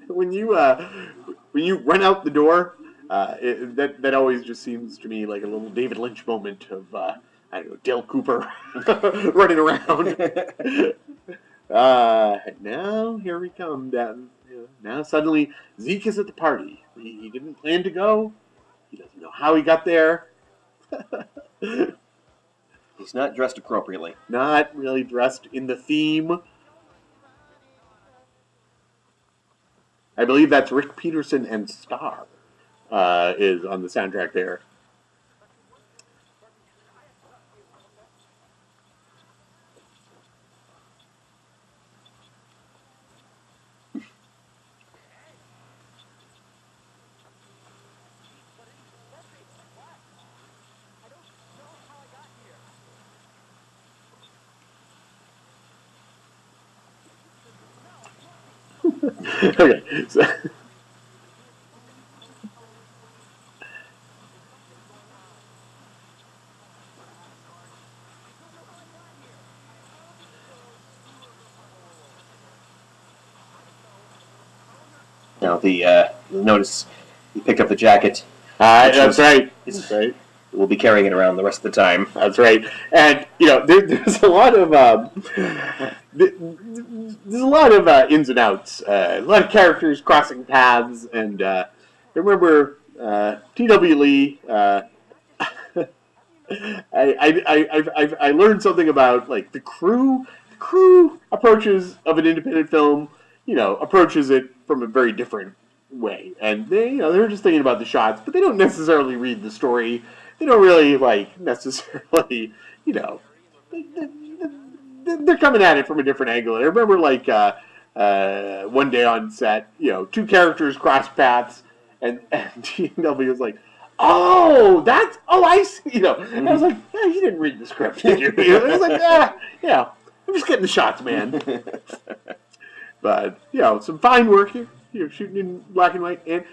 when you run out the door... that always just seems to me like a little David Lynch moment of, I don't know, Dale Cooper running around. Now, here we come. Now, suddenly, Zeke is at the party. He didn't plan to go. He doesn't know how he got there. He's not dressed appropriately. Not really dressed in the theme. I believe that's Rick Peterson and Star. Is on the soundtrack there. Okay, so... Now notice he picked up the jacket. That's right. That's right. We'll be carrying it around the rest of the time. That's right. And there's a lot of ins and outs. A lot of characters crossing paths, and I remember T.W. Lee. I learned something about the crew. The crew approaches of an independent film. Approaches it from a very different way. And they're just thinking about the shots, but they don't necessarily read the story. They don't really, necessarily, they're coming at it from a different angle. And I remember, one day on set, two characters cross paths, and T&W was like, Oh, that's, oh, I see, you know. I was like, yeah, you didn't read the script, did you? I was like, yeah, I'm just getting the shots, man. But, you know, some fine work here. You're shooting in black and white. And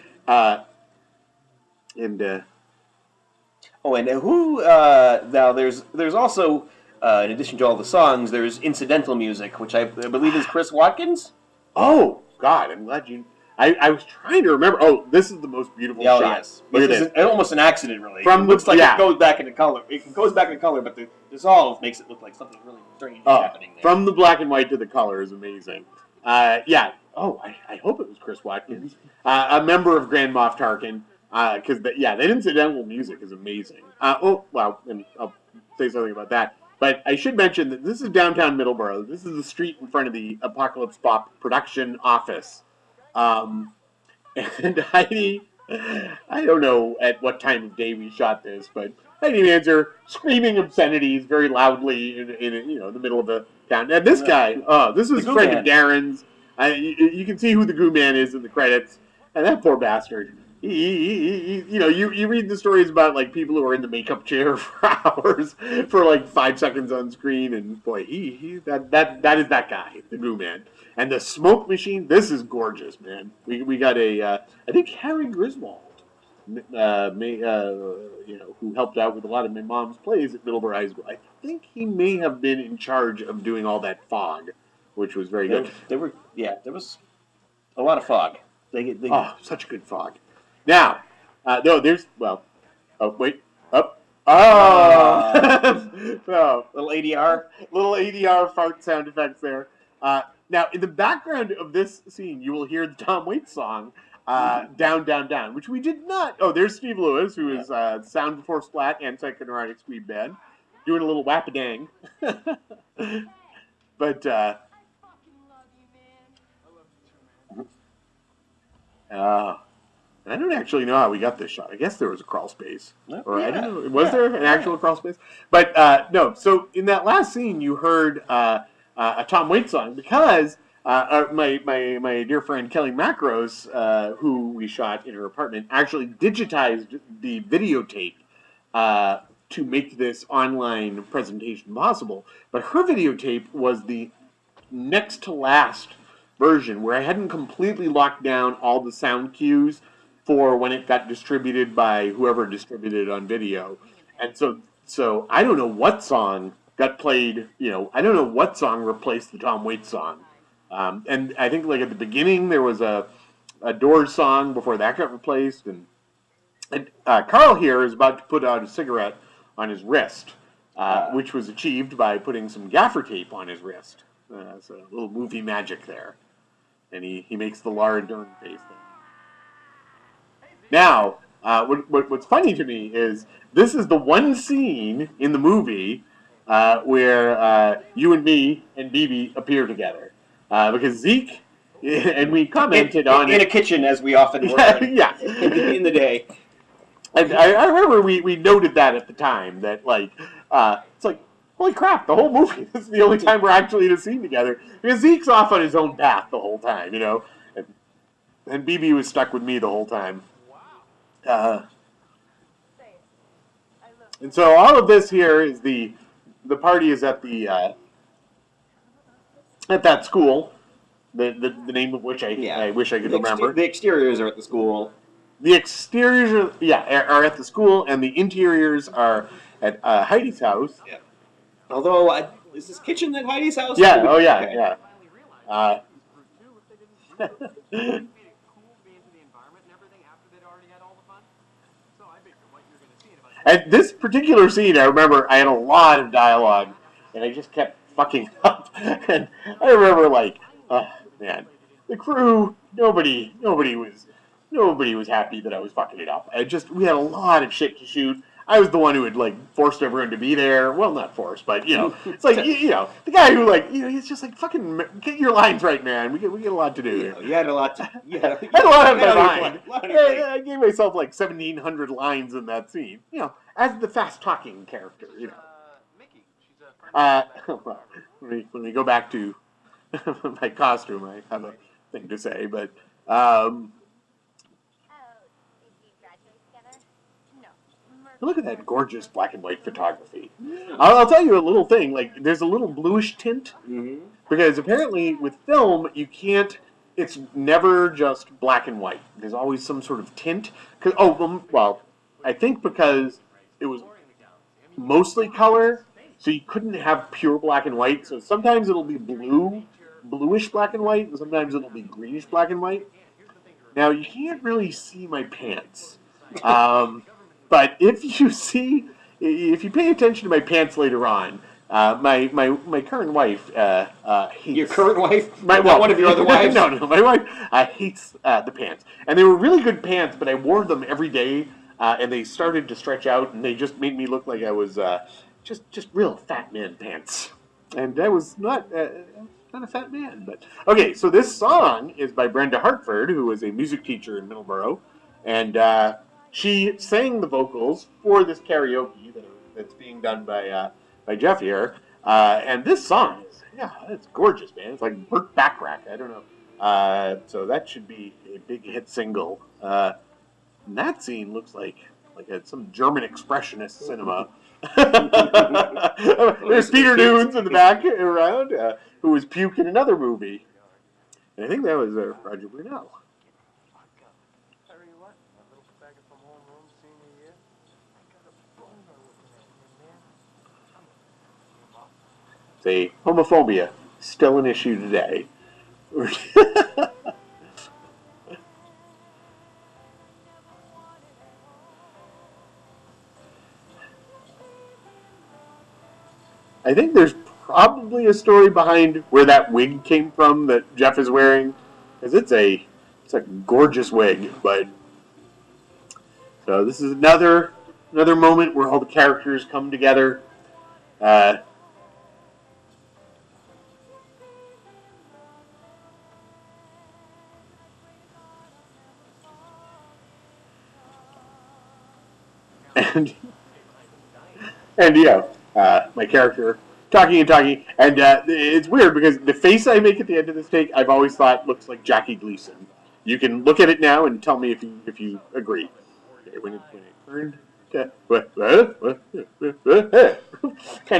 Oh, and who? Now, there's also, in addition to all the songs, there's incidental music, which I believe is Chris Watkins. oh, God, I'm glad you, I was trying to remember. Oh, this is the most beautiful shot. Yes. Look at This this. is almost an accident, really. From it looks the, like yeah. it goes back into color. It goes back into color, but the dissolve makes it look like something really strange is happening there. From the black and white to the color is amazing. Yeah. Oh, I hope it was Chris Watkins, a member of Grand Moff Tarkin. Because yeah, that incidental music is amazing. Oh, well, and I'll say something about that. But I should mention that this is downtown Middleborough. This is the street in front of the Apocalypse Bop production office. And Heidi, I don't know at what time of day we shot this, but Heidi Manzer screaming obscenities very loudly in you know, the middle of the town. And this guy, this is a friend of Darren's. You can see who the Goo Man is in the credits, and that poor bastard. He you know, you read the stories about like people who are in the makeup chair for hours for like 5 seconds on screen, and boy, that is that guy, the Goo Man. And the smoke machine, this is gorgeous, man. We got a I think Harry Griswold, you know, who helped out with a lot of my mom's plays at Middleborough High School. I think he may have been in charge of doing all that fog, which was very good. There was a lot of fog. Oh, such good fog. Now, no, there's, well, oh, wait, up. Oh! No. Little ADR. Little ADR fart sound effects there. Now, in the background of this scene, you will hear the Tom Waits song, Down, Down, Down, which we did not. Oh, there's Steve Lewis, who is Sound Before Splat and Psychoneurotic Squeeb Band, doing a little whap-a-dang. But, I don't actually know how we got this shot. I guess there was a crawl space. Or I don't know. Was there an actual crawl space? But no, so in that last scene, you heard a Tom Waits song because my dear friend Kelly Macros, who we shot in her apartment, actually digitized the videotape to make this online presentation possible. But her videotape was the next to last version where I hadn't completely locked down all the sound cues for when it got distributed by whoever distributed it on video. And so I don't know what song got played, you know, I don't know what song replaced the Tom Waits song. And I think like at the beginning there was a Doors song before that got replaced. And KARL here is about to put out a cigarette on his wrist, which was achieved by putting some gaffer tape on his wrist. So a little movie magic there. And he makes the Laura Dern face thing. Now, what's funny to me is this is the one scene in the movie where you and me and BB appear together. Because Zeke, and we commented on in a kitchen, as we often were yeah. in the day. And I remember we noted that at the time, that like, it's like, holy crap, the whole movie, this is the only time we're actually in a scene together. Because Zeke's off on his own path the whole time, you know. And BB was stuck with me the whole time. And so all of this here is the party is at the at that school, the name of which I wish I could remember. The exteriors are at the school. The exteriors are at the school, and the interiors are at Heidi's house. Yeah. Although, is this kitchen at Heidi's house? Yeah. Oh yeah. Okay. Yeah. At this particular scene, I remember I had a lot of dialogue, and I just kept fucking up. And I remember, like, man, the crew, nobody was happy that I was fucking it up. We had a lot of shit to shoot. I was the one who had, like, forced everyone to be there. Well, not forced, but, you know, it's like, you know, the guy who, like, you know, he's just like, fucking get your lines right, man. We get a lot to do here. You had a lot to... I had a lot on my mind. I gave myself, like, 1,700 lines in that scene. You know, as the fast-talking character, you know. Well, when we go back to my costume, I have a thing to say, but, Look at that gorgeous black and white photography. I'll tell you a little thing. Like, there's a little bluish tint because apparently with film you can't. It's never just black and white. There's always some sort of tint. Well, I think because it was mostly color, so you couldn't have pure black and white. So sometimes it'll be bluish black and white, and sometimes it'll be greenish black and white. Now you can't really see my pants. But if you pay attention to my pants later on, my current wife hates... Your current wife? Not one of your other wives? No, my wife hates the pants. And they were really good pants, but I wore them every day, and they started to stretch out, and they just made me look like I was just real fat man pants. And I was not a fat man. But okay, so this song is by Brenda Hartford, who was a music teacher in Middleborough, and... she sang the vocals for this karaoke that's being done by Jeff here, and this song it's gorgeous, man. It's like Burt Bacharach. I don't know, so that should be a big hit single. And that scene looks like some German expressionist cinema. There's Peter Nunes in the back around, who was Puke in another movie, and I think that was Roger Brunel. Say, homophobia, still an issue today. I think there's probably a story behind where that wig came from that Jeff is wearing, because it's a gorgeous wig. But so this is another moment where all the characters come together. My character talking, and it's weird because the face I make at the end of this take, I've always thought looks like Jackie Gleason. You can look at it now and tell me if you agree. Okay, when it turned, kind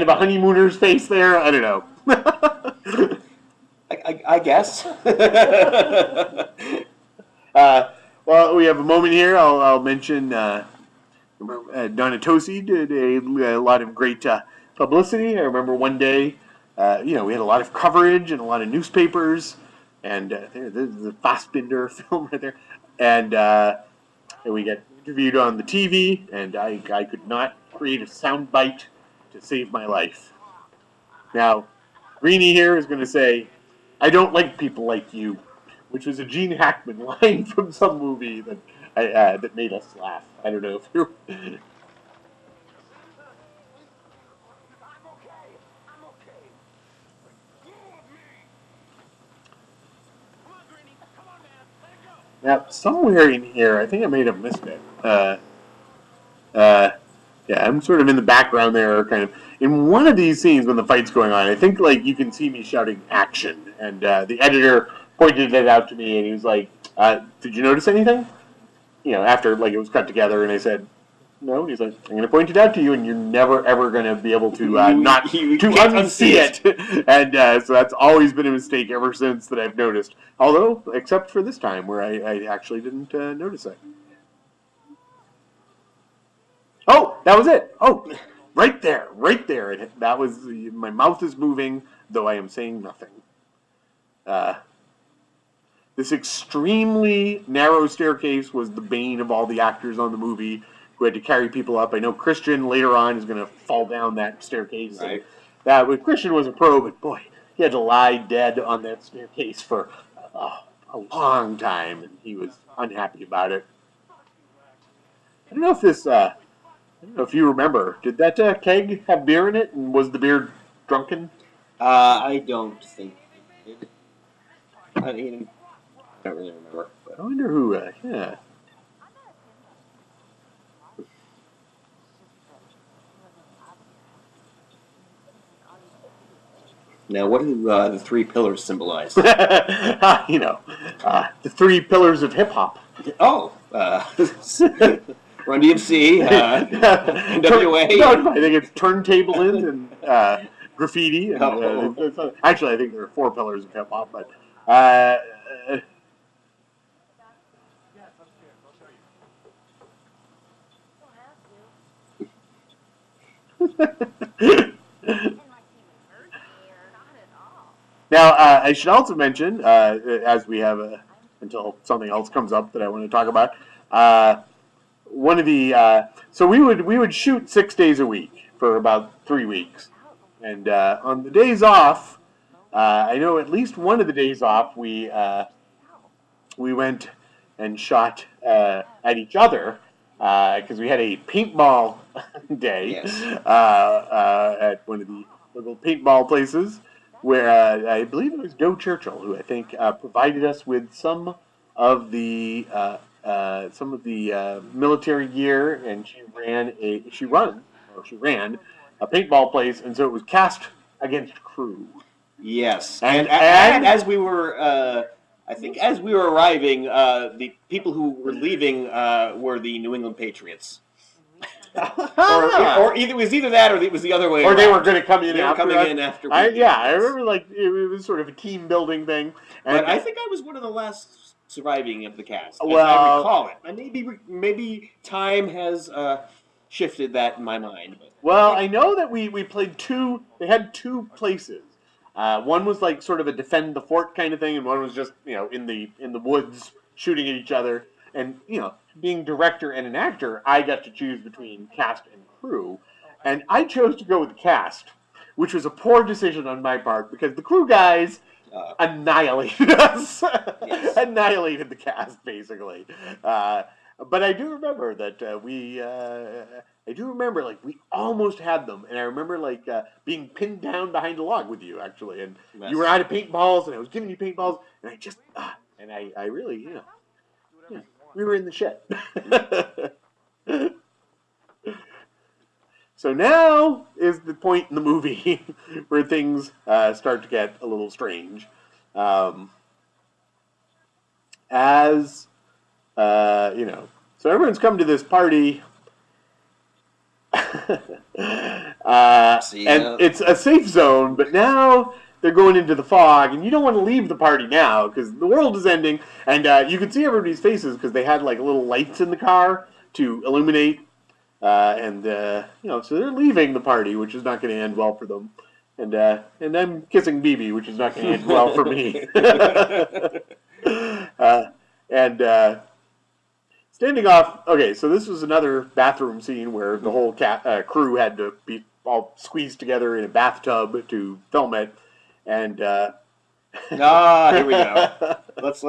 of a honeymooner's face there. I don't know. I guess. Well, we have a moment here. I'll mention. Donna Tosi did a lot of great publicity. I remember one day, we had a lot of coverage and a lot of newspapers, and there's the Fassbinder film right there, and we got interviewed on the TV, and I could not create a sound bite to save my life. Now, Greenie here is going to say, "I don't like people like you," which was a Gene Hackman line from some movie that made us laugh. I don't know if you're... Now, somewhere in here, I think I may have missed it. I'm sort of in the background there, kind of. In one of these scenes when the fight's going on, I think, you can see me shouting action. And the editor pointed it out to me, and he was like, did you notice anything? After, it was cut together, and I said, no. And he's like, I'm going to point it out to you, and you're never, ever going to be able to unsee it. And so that's always been a mistake ever since that I've noticed. Although, except for this time, where I actually didn't notice it. Oh, that was it. Oh, right there. That was, my mouth is moving, though I am saying nothing. This extremely narrow staircase was the bane of all the actors on the movie who had to carry people up. I know Christian later on is going to fall down that staircase. Right. Christian was a pro, but boy, he had to lie dead on that staircase for a long time, and he was unhappy about it. I don't know if you remember. Did that keg have beer in it, and was the beer drunken? I don't think it did. I don't really remember. But. I wonder who, yeah. Now, what do the three pillars symbolize? The three pillars of hip-hop. Oh, Run DMC, NWA. No, I think it's Turntabling and graffiti. And, actually, I think there are 4 pillars of hip hop, but. Now, I should also mention, as we have until something else comes up that I want to talk about, one of the so we would shoot 6 days a week for about 3 weeks, and on the days off, I know at least one of the days off we went and shot at each other because we had a paintball day Yes. At one of the local paintball places, where I believe it was Joe Churchill who I think provided us with some of the military gear, and she ran a paintball place, and so it was cast against crew. Yes, And as we were, I think as we were arriving, the people who were leaving were the New England Patriots. or either it was either that, or it was the other way. Or around. they were going to come in They were after coming us. in after. I remember like it was sort of a team building thing. And But I think I was one of the last surviving of the cast. As Well- I recall it. And maybe time has shifted that in my mind. But Well, I know that we played two. They had 2 places. One was like sort of a defend the fort kind of thing, and one was just in the woods shooting at each other. And being director and an actor, I got to choose between cast and crew, and I chose to go with the cast, which was a poor decision on my part because the crew guys annihilated us, Yes. annihilated the cast basically. But I do remember that I do remember like we almost had them, and I remember like being pinned down behind a log with you actually, and Yes. you were out of paintballs, and I was giving you paintballs, and I just and I really we were in the shit. So now is the point in the movie where things start to get a little strange. As so everyone's come to this party, and it's a safe zone, but now they're going into the fog, and you don't want to leave the party now because the world is ending, and you can see everybody's faces because they had like little lights in the car to illuminate, and so they're leaving the party, which is not going to end well for them, and I'm kissing BB, which is not going to end well for me, and standing off. Okay, so this was another bathroom scene where the whole crew had to be all squeezed together in a bathtub to film it. And here we go. Let's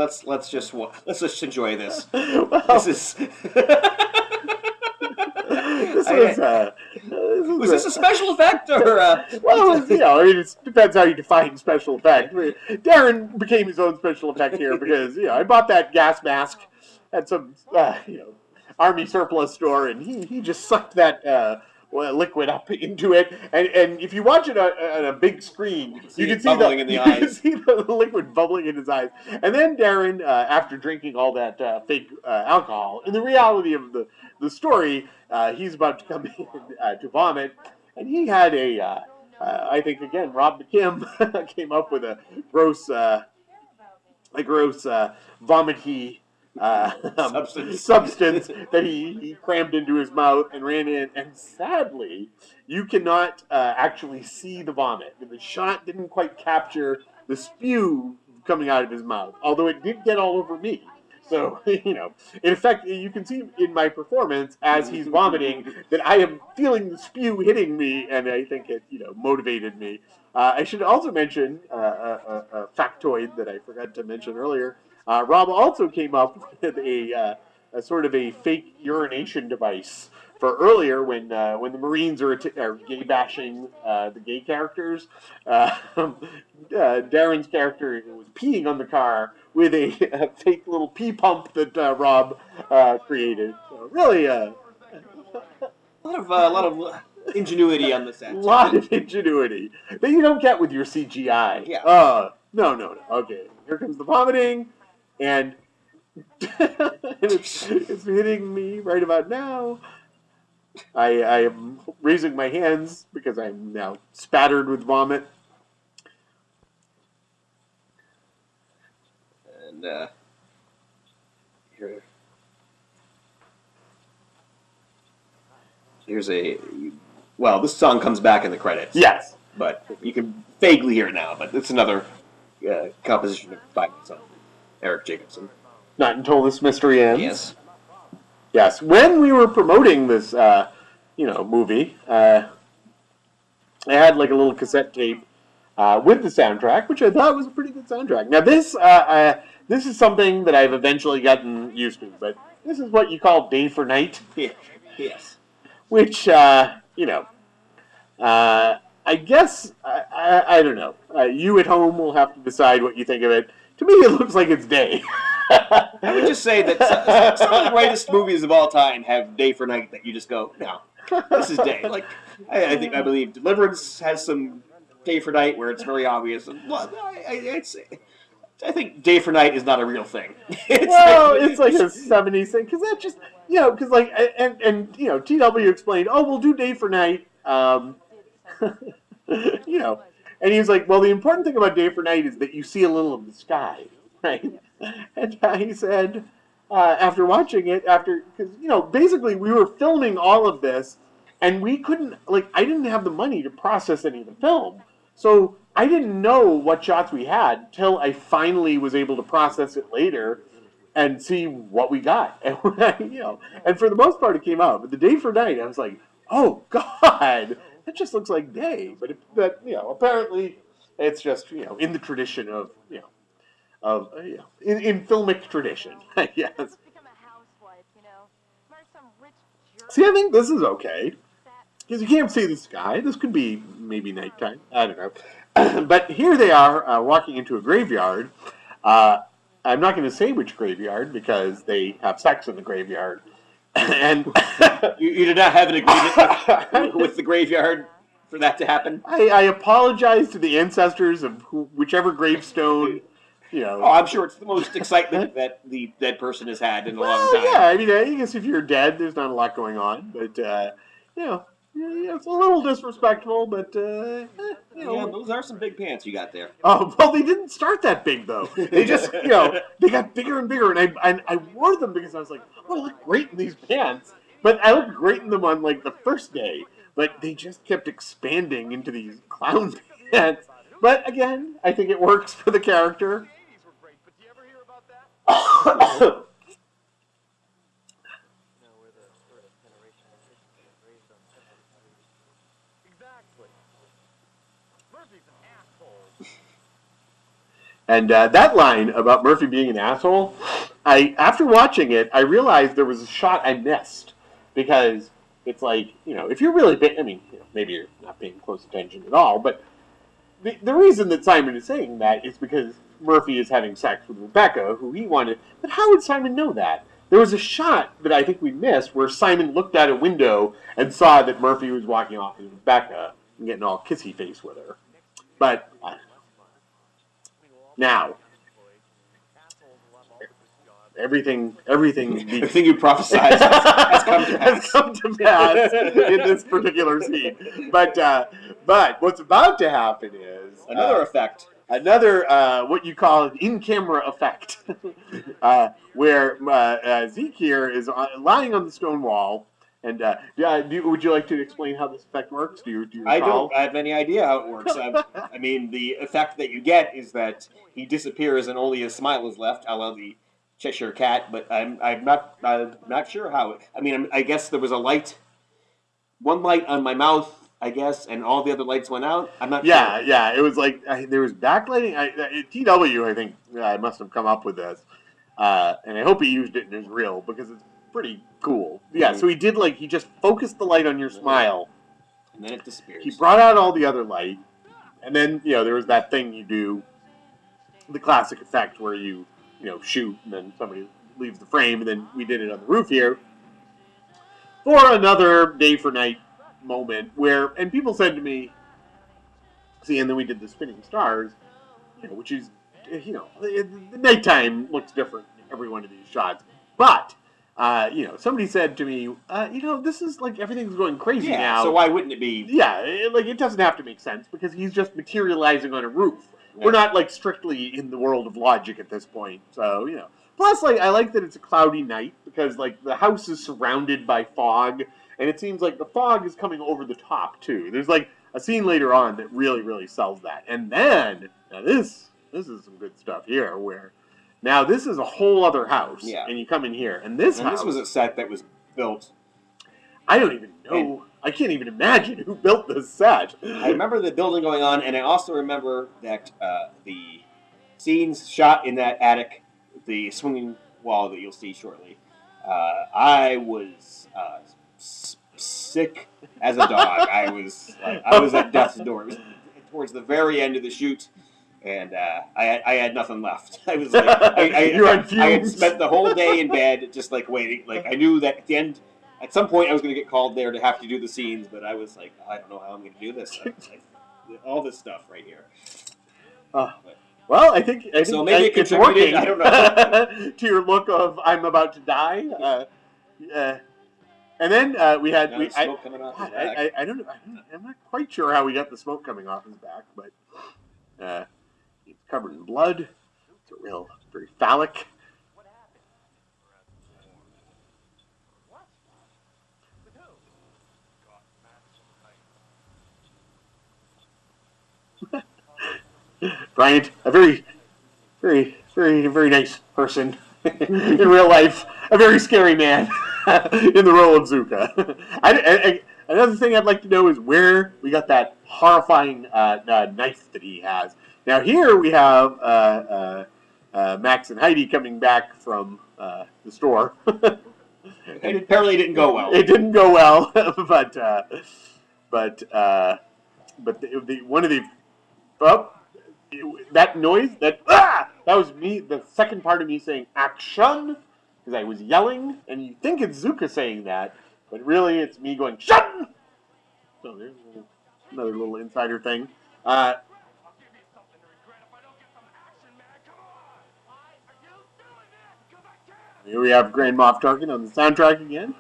just enjoy this. This is. Was this a special effect or? Well, it depends how you define special effect. Darren became his own special effect here because I bought that gas mask at some army surplus store, and he just sucked that. Liquid up into it, and if you watch it on a big screen, you can see bubbling in the eyes. You can see the liquid bubbling in his eyes. And then Darren, after drinking all that fake alcohol, in the reality of the story, he's about to come in to vomit, and he had I think again, Rob McKim came up with a gross vomity substance that he crammed into his mouth and ran in, and sadly you cannot actually see the vomit. The shot didn't quite capture the spew coming out of his mouth, although it did get all over me. So, in effect, you can see in my performance as he's vomiting that I am feeling the spew hitting me, and I think it, motivated me. I should also mention a factoid that I forgot to mention earlier. Rob also came up with a sort of a fake urination device for earlier when the Marines are gay bashing the gay characters. Darren's character was peeing on the car with a fake little pee pump that Rob created. So really, a lot of ingenuity on the set. A lot of ingenuity that you don't get with your CGI. Yeah. No. Okay, here comes the vomiting, and It's hitting me right about now. I am raising my hands because I'm now spattered with vomit. And here's a. Well, this song comes back in the credits. Yes. But you can vaguely hear it now. But it's another composition by Eric Jacobson. Not until this mystery ends. Yes. Yes. When we were promoting this, movie, I had like a little cassette tape with the soundtrack, which I thought was a pretty good soundtrack. Now this is something that I've eventually gotten used to, but this is what you call day for night. Yes. Which I guess I don't know. You at home will have to decide what you think of it. To me, it looks like it's day. I would just say that some of the greatest movies of all time have day for night that you just go, no, this is day. Like I believe Deliverance has some day for night where it's very obvious. Well, I think day for night is not a real thing. It's like a 70s thing because that just because like and TW explained, oh, we'll do day for night. And he was like, well, the important thing about day for night is that you see a little of the sky, right? And he said, after watching it, because basically we were filming all of this, and we couldn't, I didn't have the money to process any of the film, so I didn't know what shots we had till I finally was able to process it later and see what we got, and and for the most part it came out. But the day for night, I was like, oh God. It just looks like day, but apparently it's just in the tradition of in filmic tradition, I guess. See, I think this is okay because you can't see the sky. This could be maybe nighttime. I don't know, but here they are walking into a graveyard. I'm not going to say which graveyard because they have sex in the graveyard. And you did not have an agreement with the graveyard for that to happen? I apologize to the ancestors of whichever gravestone, Oh, I'm sure it's the most excitement that the dead person has had in a long time. Yeah, I mean, I guess if you're dead, there's not a lot going on, but it's a little disrespectful, but Yeah, those are some big pants you got there. Oh, well, they didn't start that big though. They just they got bigger and bigger, and I wore them because I was like, oh, I look great in these pants. But I looked great in them on the first day, but they just kept expanding into these clown pants. But again, I think it works for the character. And that line about Murphy being an asshole, after watching it, I realized there was a shot I missed because it's like if you're really maybe you're not paying close attention at all, but the reason that Simon is saying that is because Murphy is having sex with Rebecca, who he wanted. But how would Simon know that? There was a shot that I think we missed where Simon looked out a window and saw that Murphy was walking off with Rebecca and getting all kissy face with her. But I don't know. Now, everything you prophesied has come to pass in this particular scene. But what's about to happen is another effect. Another what you call an in-camera effect, where Zeke here is lying on the stone wall. And would you like to explain how this effect works? Do you recall? I don't have any idea how it works. I mean, the effect that you get is that he disappears and only his smile is left, a la the Cheshire Cat. But I'm not sure how. I guess there was one light on my mouth, I guess, and all the other lights went out. I'm not sure. Yeah. It was like there was backlighting. TW, I think, must have come up with this, and I hope he used it in his reel because it's pretty cool. Yeah, so he just focused the light on your smile. And then it disappears. He brought out all the other light. And then, there was that thing you do, the classic effect where you shoot and then somebody leaves the frame. And then we did it on the roof here for another day for night moment and people said to me, see, and then we did the spinning stars, which is, the nighttime looks different every one of these shots. But, you know, somebody said to me, you know, this is like everything's going crazy now. So why wouldn't it be? Yeah, like it doesn't have to make sense because he's just materializing on a roof. Yeah. We're not like strictly in the world of logic at this point. So, you know. Plus, like, I like that it's a cloudy night because, like, the house is surrounded by fog, and it seems like the fog is coming over the top, too. There's, like, a scene later on that really, really sells that. And then, now this is some good stuff here, where now this is a whole other house, and you come in here, and this house... this was a set that was built... I don't even know. I can't even imagine who built this set. I remember the building going on, and I also remember that the scenes shot in that attic, the swinging wall that you'll see shortly. I was sick as a dog. I was at death's door. It was towards the very end of the shoot, and I had nothing left. I was like, I had spent the whole day in bed, just like waiting. Like I knew that at the end, at some point, I was going to get called there to have to do the scenes, but I was like, I don't know how I'm going to do this. All this stuff right here. Well, I think so. Maybe it it's working. I don't know. To your look of I'm about to die. And then we had smoke coming off his back. I don't know. I'm not quite sure how we got the smoke coming off his back, but he's covered in blood. It's a real very phallic. Bryant, a very, very, very, very nice person in real life. A very scary man in the role of Zuka. Another thing I'd like to know is where we got that horrifying knife that he has. Now here we have Max and Heidi coming back from the store. It apparently didn't go well. It didn't go well, but one of the that noise, that was me, the second part of me saying action, because I was yelling, and you think it's Zuka saying that, but really it's me going, shun! So there's another little insider thing. Here we have Grand Moff Tarkin on the soundtrack again.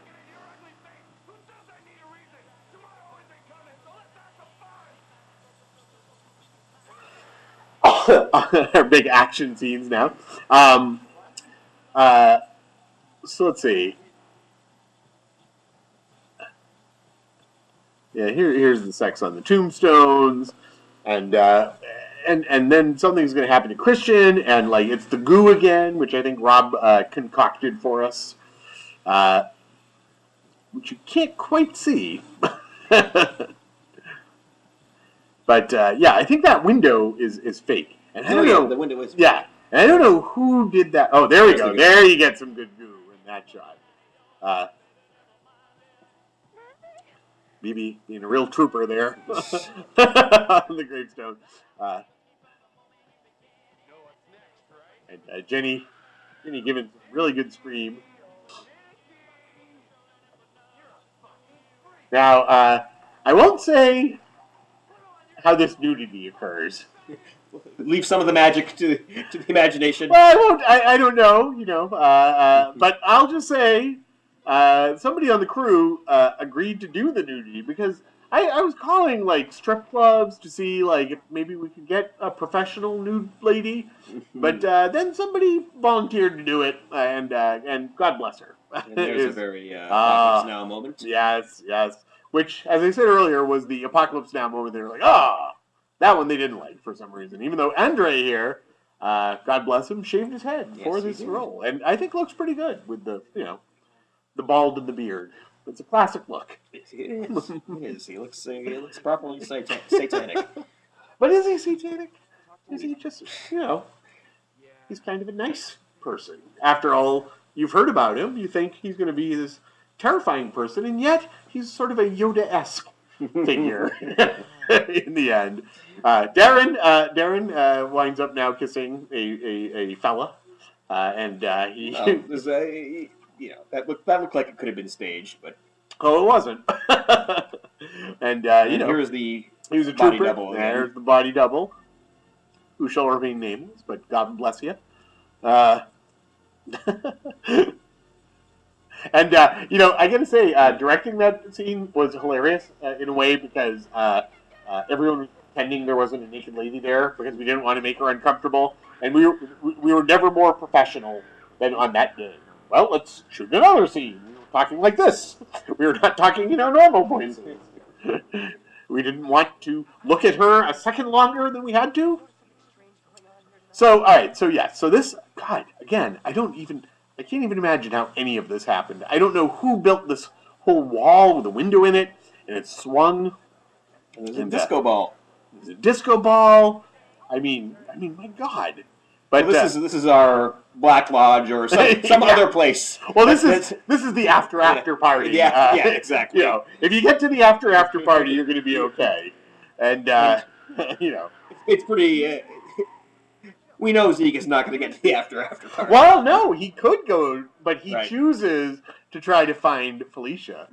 Our big action scenes now. So let's see. Yeah, here's the sex on the tombstones, and then something's going to happen to Christian, and like it's the goo again, which I think Rob concocted for us, which you can't quite see. But yeah, I think that window is fake. And I don't know. The window is fake. Yeah, and I don't know who did that. Oh, there we go. There you get some good goo in that shot. BB being a real trooper there on the gravestone. And Jenny giving a really good scream. Now, I won't say how this nudity occurs. Leave some of the magic to the imagination. Well, I won't. I don't know, you know. But I'll just say somebody on the crew agreed to do the nudity because I was calling like strip clubs to see like if maybe we could get a professional nude lady. But then somebody volunteered to do it, and God bless her. And there's a very Apocalypse Now moment. Yes. Which, as I said earlier, was the Apocalypse Now moment. They were like, that one they didn't like for some reason. Even though Andre here, God bless him, shaved his head for this role. And I think looks pretty good with the, the bald and the beard. It's a classic look. It is. He looks properly satanic. But is he satanic? Is he just, he's kind of a nice person. After all you've heard about him, you think he's going to be this terrifying person, and yet he's sort of a Yoda-esque figure in the end. Darren winds up now kissing a fella, and he. That looked like it could have been staged, but it wasn't. And here's the he was a body trooper. double. There's the body double, who shall remain nameless, but God bless you. And you know, I gotta say, directing that scene was hilarious in a way because everyone was pretending there wasn't a naked lady there because we didn't want to make her uncomfortable, and we were never more professional than on that day. Well, let's shoot another scene. We were talking like this. We were not talking, you know, normal voices. We didn't want to look at her a second longer than we had to. So, all right. So, yeah. So this, God, again, I can't even imagine how any of this happened. I don't know who built this whole wall with a window in it, and it swung. And there's a disco ball. There's a disco ball. I mean, my God. But well, this is our Black Lodge or some yeah. other place. Well, this is the after party. Yeah, exactly. You know, if you get to the after party, you're going to be okay. And you know, it's pretty. We know Zeke is not going to get to the after party. Well, no, he could go, but he right. chooses to try to find Felicia,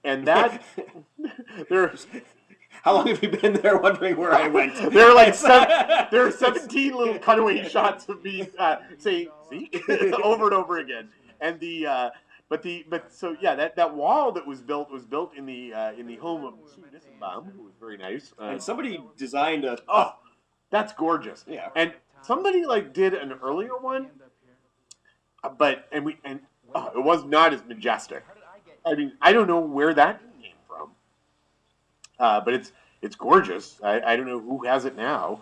and that there's. How long have you been there wondering where I went? There are like there are 17 little cutaway shots of me saying Zeke over and over again, and so yeah, that wall that was built in the home of Sue Nissenbaum, who was very nice. And somebody designed a that's gorgeous. Yeah, and somebody like did an earlier one, but it was not as majestic. I mean, I don't know where that came from. But it's gorgeous. I don't know who has it now.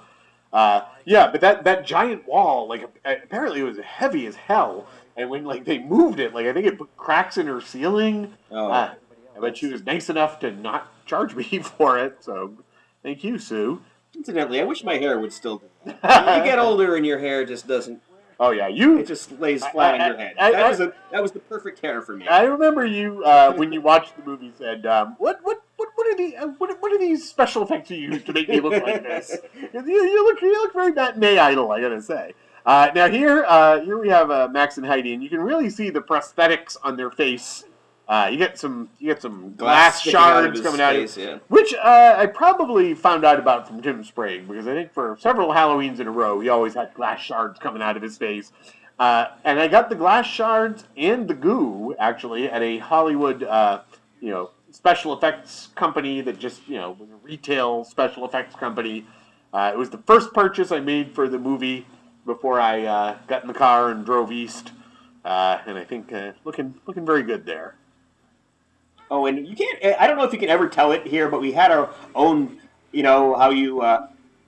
Yeah, but that giant wall, like apparently it was heavy as hell. And when like they moved it, like I think it put cracks in her ceiling. I bet she was nice enough to not charge me for it. So thank you, Sue. Incidentally, I wish my hair would still do that. You get older and your hair just doesn't. Oh yeah, it just lays flat on your head. That was the perfect hair for me. I remember you when you watched the movie said, what are these special effects you use to make me look like this? You look very matinee idol, I gotta say. Now here we have Max and Heidi, and you can really see the prosthetics on their face. You get some glass shards coming out of his face, which I probably found out about from Tim Sprague, because I think for several Halloweens in a row he always had glass shards coming out of his face. And I got the glass shards and the goo actually at a Hollywood special effects company that just was a retail special effects company. It was the first purchase I made for the movie before I got in the car and drove east, and I think looking very good there. Oh, and you can't. I don't know if you can ever tell it here, but we had our own. You know how you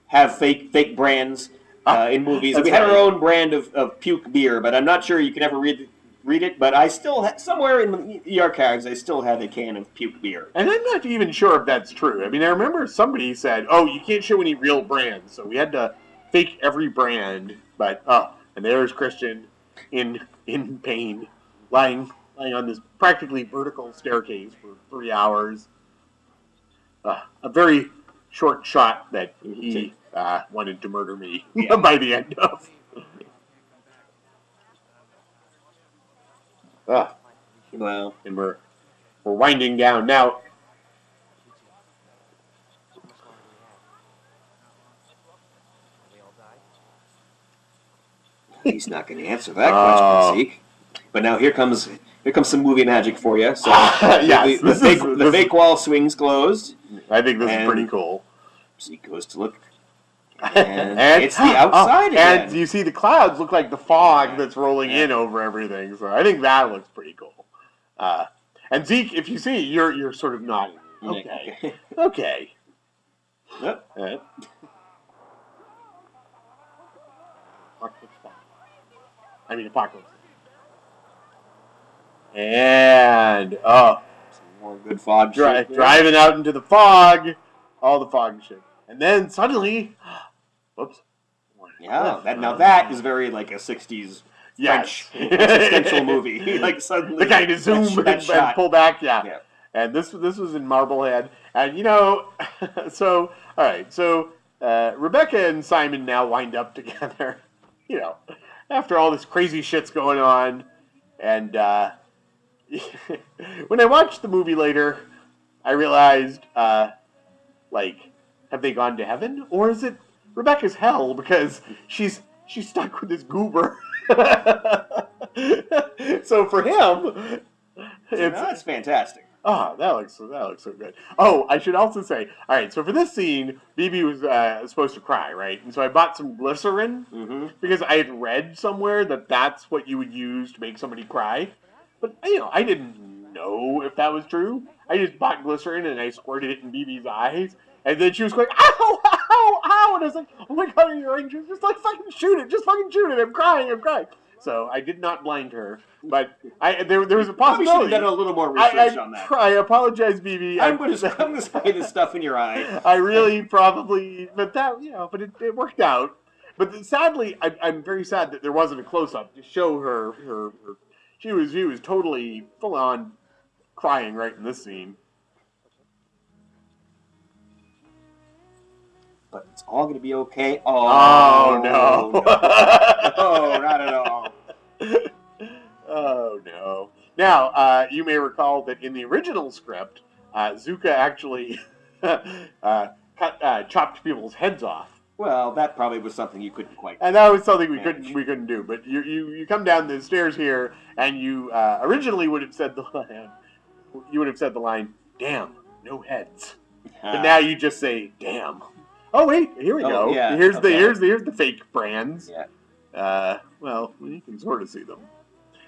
have fake brands in movies. We had our own brand of puke beer, but I'm not sure you can ever read it. But I still somewhere in the archives, I still have a can of puke beer. And I'm not even sure if that's true. I mean, I remember somebody said, "Oh, you can't show any real brands," so we had to fake every brand. But and there's Christian in pain, lying on this practically vertical staircase for 3 hours. A very short shot that he wanted to murder me by the end of. Well, and we're winding down now. He's not going to answer that question, Zeke. But now here comes some movie magic for you. So yes, the fake wall swings closed. I think this is pretty cool. Zeke goes to look, and it's the outside again. And you see the clouds look like the fog that's rolling in over everything. So I think that looks pretty cool. And Zeke, if you see, you're sort of nodding. Okay. Okay. Yep. Apocalypse. And some more good fog. Driving out into the fog, all the fog shit, and then suddenly, whoops. Yeah, that is very like a '60s French existential movie. Like suddenly, the kind of zoom and pull back. Yeah. And this was in Marblehead, and so all right, so Rebecca and Simon now wind up together. After all this crazy shit's going on, and when I watched the movie later, I realized, have they gone to heaven, or is it Rebecca's hell, because she's she's stuck with this goober. So for him, That's fantastic. oh, that looks so good. Oh, I should also say, all right. So for this scene, BB was supposed to cry, right? And so I bought some glycerin because I had read somewhere that that's what you would use to make somebody cry. But I didn't know if that was true. I just bought glycerin and I squirted it in BB's eyes, and then she was going, "Ow, ow, ow!" And I was like, "Oh my god, you're right." She was just like, "Fucking shoot it! Just fucking shoot it! I'm crying! I'm crying!" So I did not blind her, but there was a Probably should possibility. have done a little more research on that. I apologize, BB. I'm going to spray this stuff in your eye. I really probably, but that but it worked out. But sadly, I'm very sad that there wasn't a close up to show her. She was totally full on crying right in this scene. But it's all going to be okay. Oh no! No, not at all. Oh no! Now you may recall that in the original script, Zuka actually chopped people's heads off. Well, that probably was something you couldn't quite. And that was something we manage. couldn't do. But you come down the stairs here, and you originally would have said the line, "Damn, no heads." But now you just say, "Damn." Oh wait, here we go. Yeah. Here's the fake brands. Yeah. Well, you can sort of see them.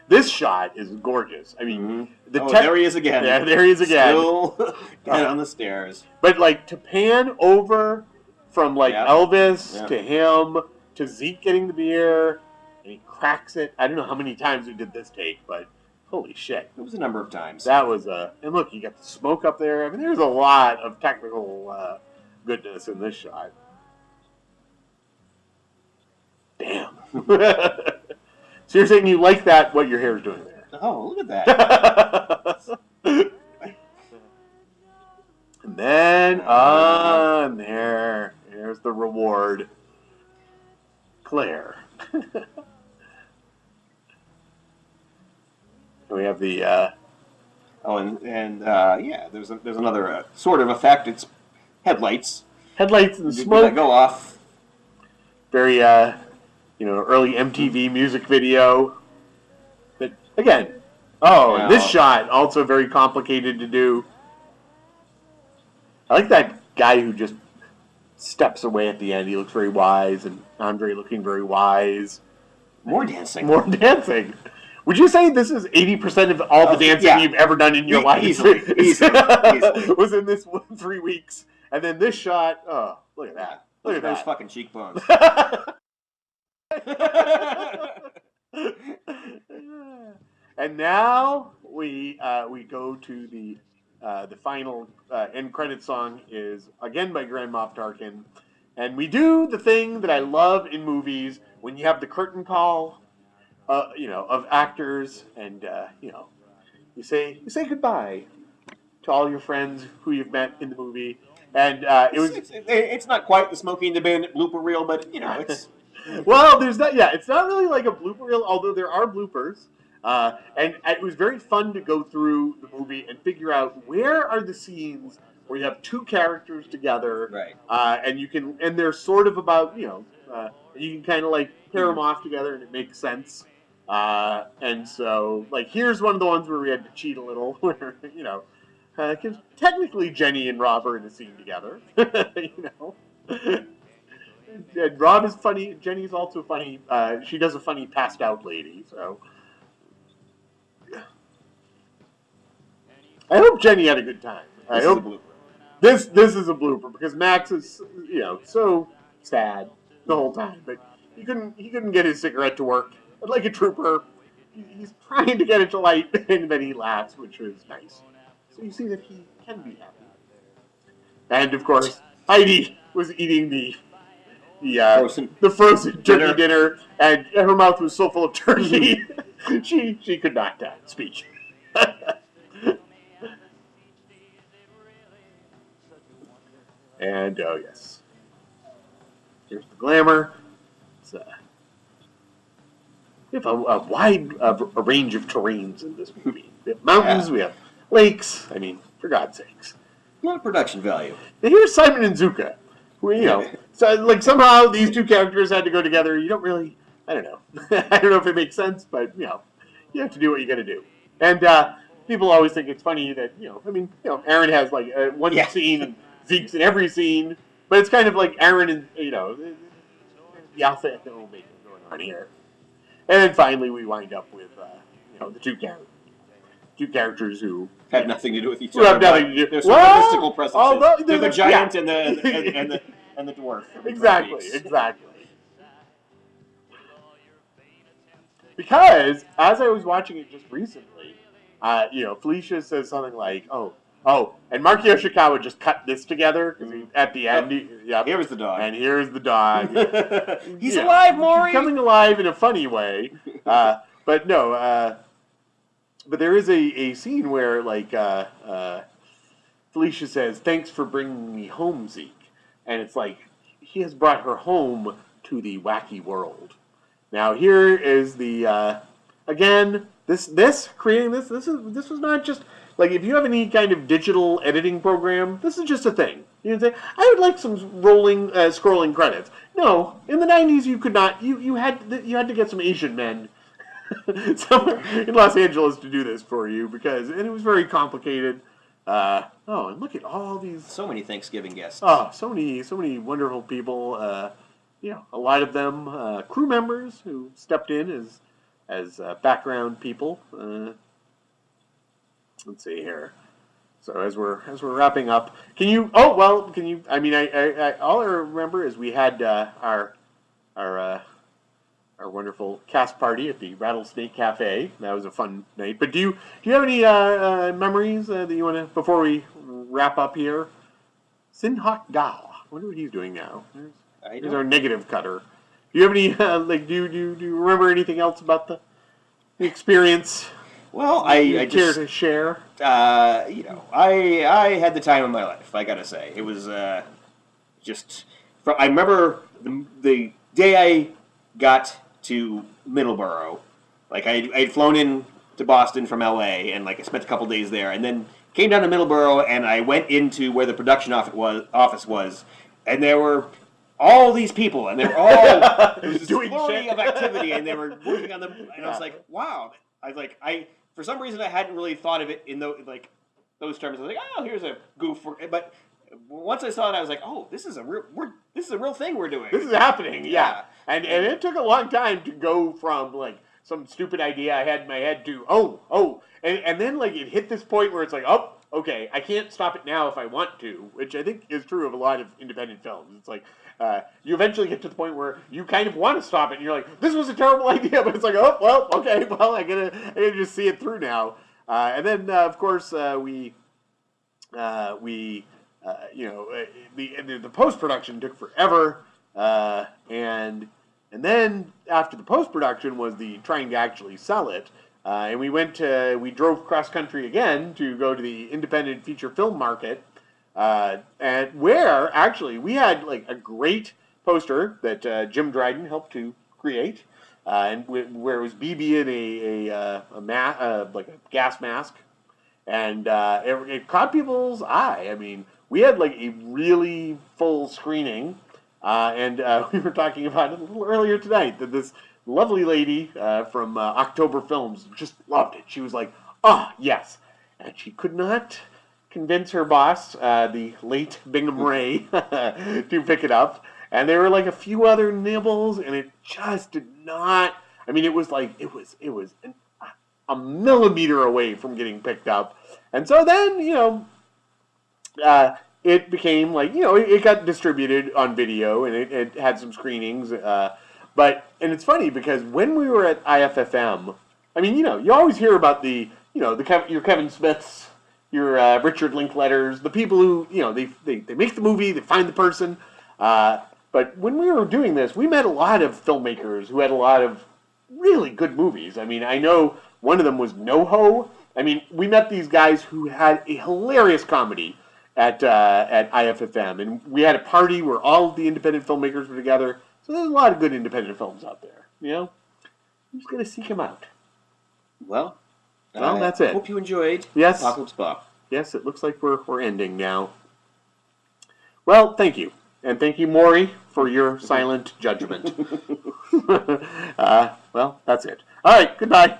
This shot is gorgeous. I mean, there he is again. Yeah, there he is again. Still on the stairs. But like to pan over from Elvis to him to Zeke getting the beer, and he cracks it. I don't know how many times we did this take, but holy shit. It was a number of times. That was and look, you got the smoke up there. I mean, there's a lot of technical goodness in this shot. Damn. So you're saying you like that, what your hair is doing there? Oh, look at that. And then, there's the reward. Claire. We have the, there's another sort of effect. It's headlights. Headlights and smoke. That go off. Very, early MTV music video. But, again, and this shot, also very complicated to do. I like that guy who just steps away at the end. He looks very wise, and Andre looking very wise. More dancing. Would you say this is 80% of all the dancing you've ever done in your life? Easily. Was in this 3 weeks. And then this shot, oh, look at that. Look at those that. fucking cheekbones. And now we go to the final end credit song is again by Grand Moff Tarkin, and we do the thing that I love in movies when you have the curtain call, of actors, and you say goodbye to all your friends who you've met in the movie, and it's not quite the Smokey and the Bandit blooper reel, but it's. Well, there's that. Yeah, it's not really like a blooper reel, although there are bloopers. And it was very fun to go through the movie and figure out where are the scenes where you have two characters together, right? And they're sort of about you can kind of like pair them off together and it makes sense. And so like here's one of the ones where we had to cheat a little, where because technically Jenny and Rob are in a scene together, And Rob is funny. Jenny's also funny. She does a funny passed out lady. So I hope Jenny had a good time. I hope this is a blooper because Max is so sad the whole time, but he couldn't get his cigarette to work. But like a trooper, he's trying to get it to light, and then he laughs, which was nice. So you see that he can be happy. And of course, Heidi was eating the frozen turkey dinner, and her mouth was so full of turkey, she could not speak. And oh yes, here's the glamour. We have a wide range of terrains in this movie. We have mountains, we have lakes. I mean, for God's sakes. A lot of production value. Now here's Simon and Zuka. So like somehow these two characters had to go together. You don't really, I don't know. I don't know if it makes sense, but you have to do what you got to do. And people always think it's funny that Aaron has like one scene and Zeke's in every scene, but it's kind of like Aaron and the alpha and the omega going on here. And then finally we wind up with the two characters who have nothing to do with each other. Have nothing to do. There's some mystical presences. They're the giant and the dwarf. Exactly. Because as I was watching it just recently, Felicia says something like, "Oh, and Mark Yoshikawa just cut this together because at the end, here's the dog, and here's the dog. He's alive, Maury, coming alive in a funny way, but no." But there is a scene where, like, Felicia says, "Thanks for bringing me home, Zeke." And it's like, he has brought her home to the wacky world. Now, here is the, again, this was not just, like, if you have any kind of digital editing program, this is just a thing. You can say, I would like some rolling, scrolling credits. No, in the 90s you could not, you had to get some Asian men somewhere in Los Angeles to do this for you and it was very complicated. And look at all these. So many Thanksgiving guests. Oh, so many wonderful people. A lot of them crew members who stepped in as background people. Let's see here. So as we're wrapping up, can you? I mean, I all I remember is we had our wonderful cast party at the Rattlesnake Cafe. That was a fun night. But do you have any memories that you want to, before we wrap up here? Sinhak Gao. I wonder what he's doing now. There's our negative cutter. Do you have any do you remember anything else about the experience? Well, I care to share. I had the time of my life. I gotta say, it was I remember the day I got to Middleborough. Like I'd flown in to Boston from LA, and like I spent a couple days there, and then came down to Middleborough, and I went into where the production office was, and there were all these people, and they were all doing flurry of activity, and they were working on them, and I was like, wow. I was like, for some reason I hadn't really thought of it in those terms. I was like, oh, here's a goof, but once I saw it, I was like, oh, this is a real thing we're doing. This is happening, yeah. And it took a long time to go from like some stupid idea I had in my head to and then like it hit this point where it's like, oh, okay, I can't stop it now if I want to, which I think is true of a lot of independent films. It's like you eventually get to the point where you kind of want to stop it, and you're like, this was a terrible idea, but it's like, oh, well, okay, well, I gotta just see it through now. And then of course the post production took forever, and then after the post production was the trying to actually sell it. And we drove cross country again to go to the independent feature film market, and where actually we had like a great poster that Jim Dryden helped to create, and where it was BB in like a gas mask, and it caught people's eye. I mean, we had like a really full screening, and we were talking about it a little earlier tonight that this lovely lady from October Films just loved it. She was like, oh, yes. And she could not convince her boss, the late Bingham Ray, to pick it up. And there were like a few other nibbles, and it just did not. I mean, it was a millimeter away from getting picked up. And so then, it became like, it got distributed on video, and it had some screenings. And it's funny because when we were at IFFM, I mean, you always hear about your Kevin Smiths, your Richard Linkletters, the people who, they make the movie, they find the person. But when we were doing this, we met a lot of filmmakers who had a lot of really good movies. I mean, I know one of them was NoHo. I mean, we met these guys who had a hilarious comedy at IFFM, and we had a party where all of the independent filmmakers were together. So there's a lot of good independent films out there, I'm just going to seek them out. Well, that's it. Hope you enjoyed Apocalypse Bop. Yes, it looks like we're ending now. Well, thank you. And thank you, Maury, for your silent judgment. Well, that's it. All right, goodbye.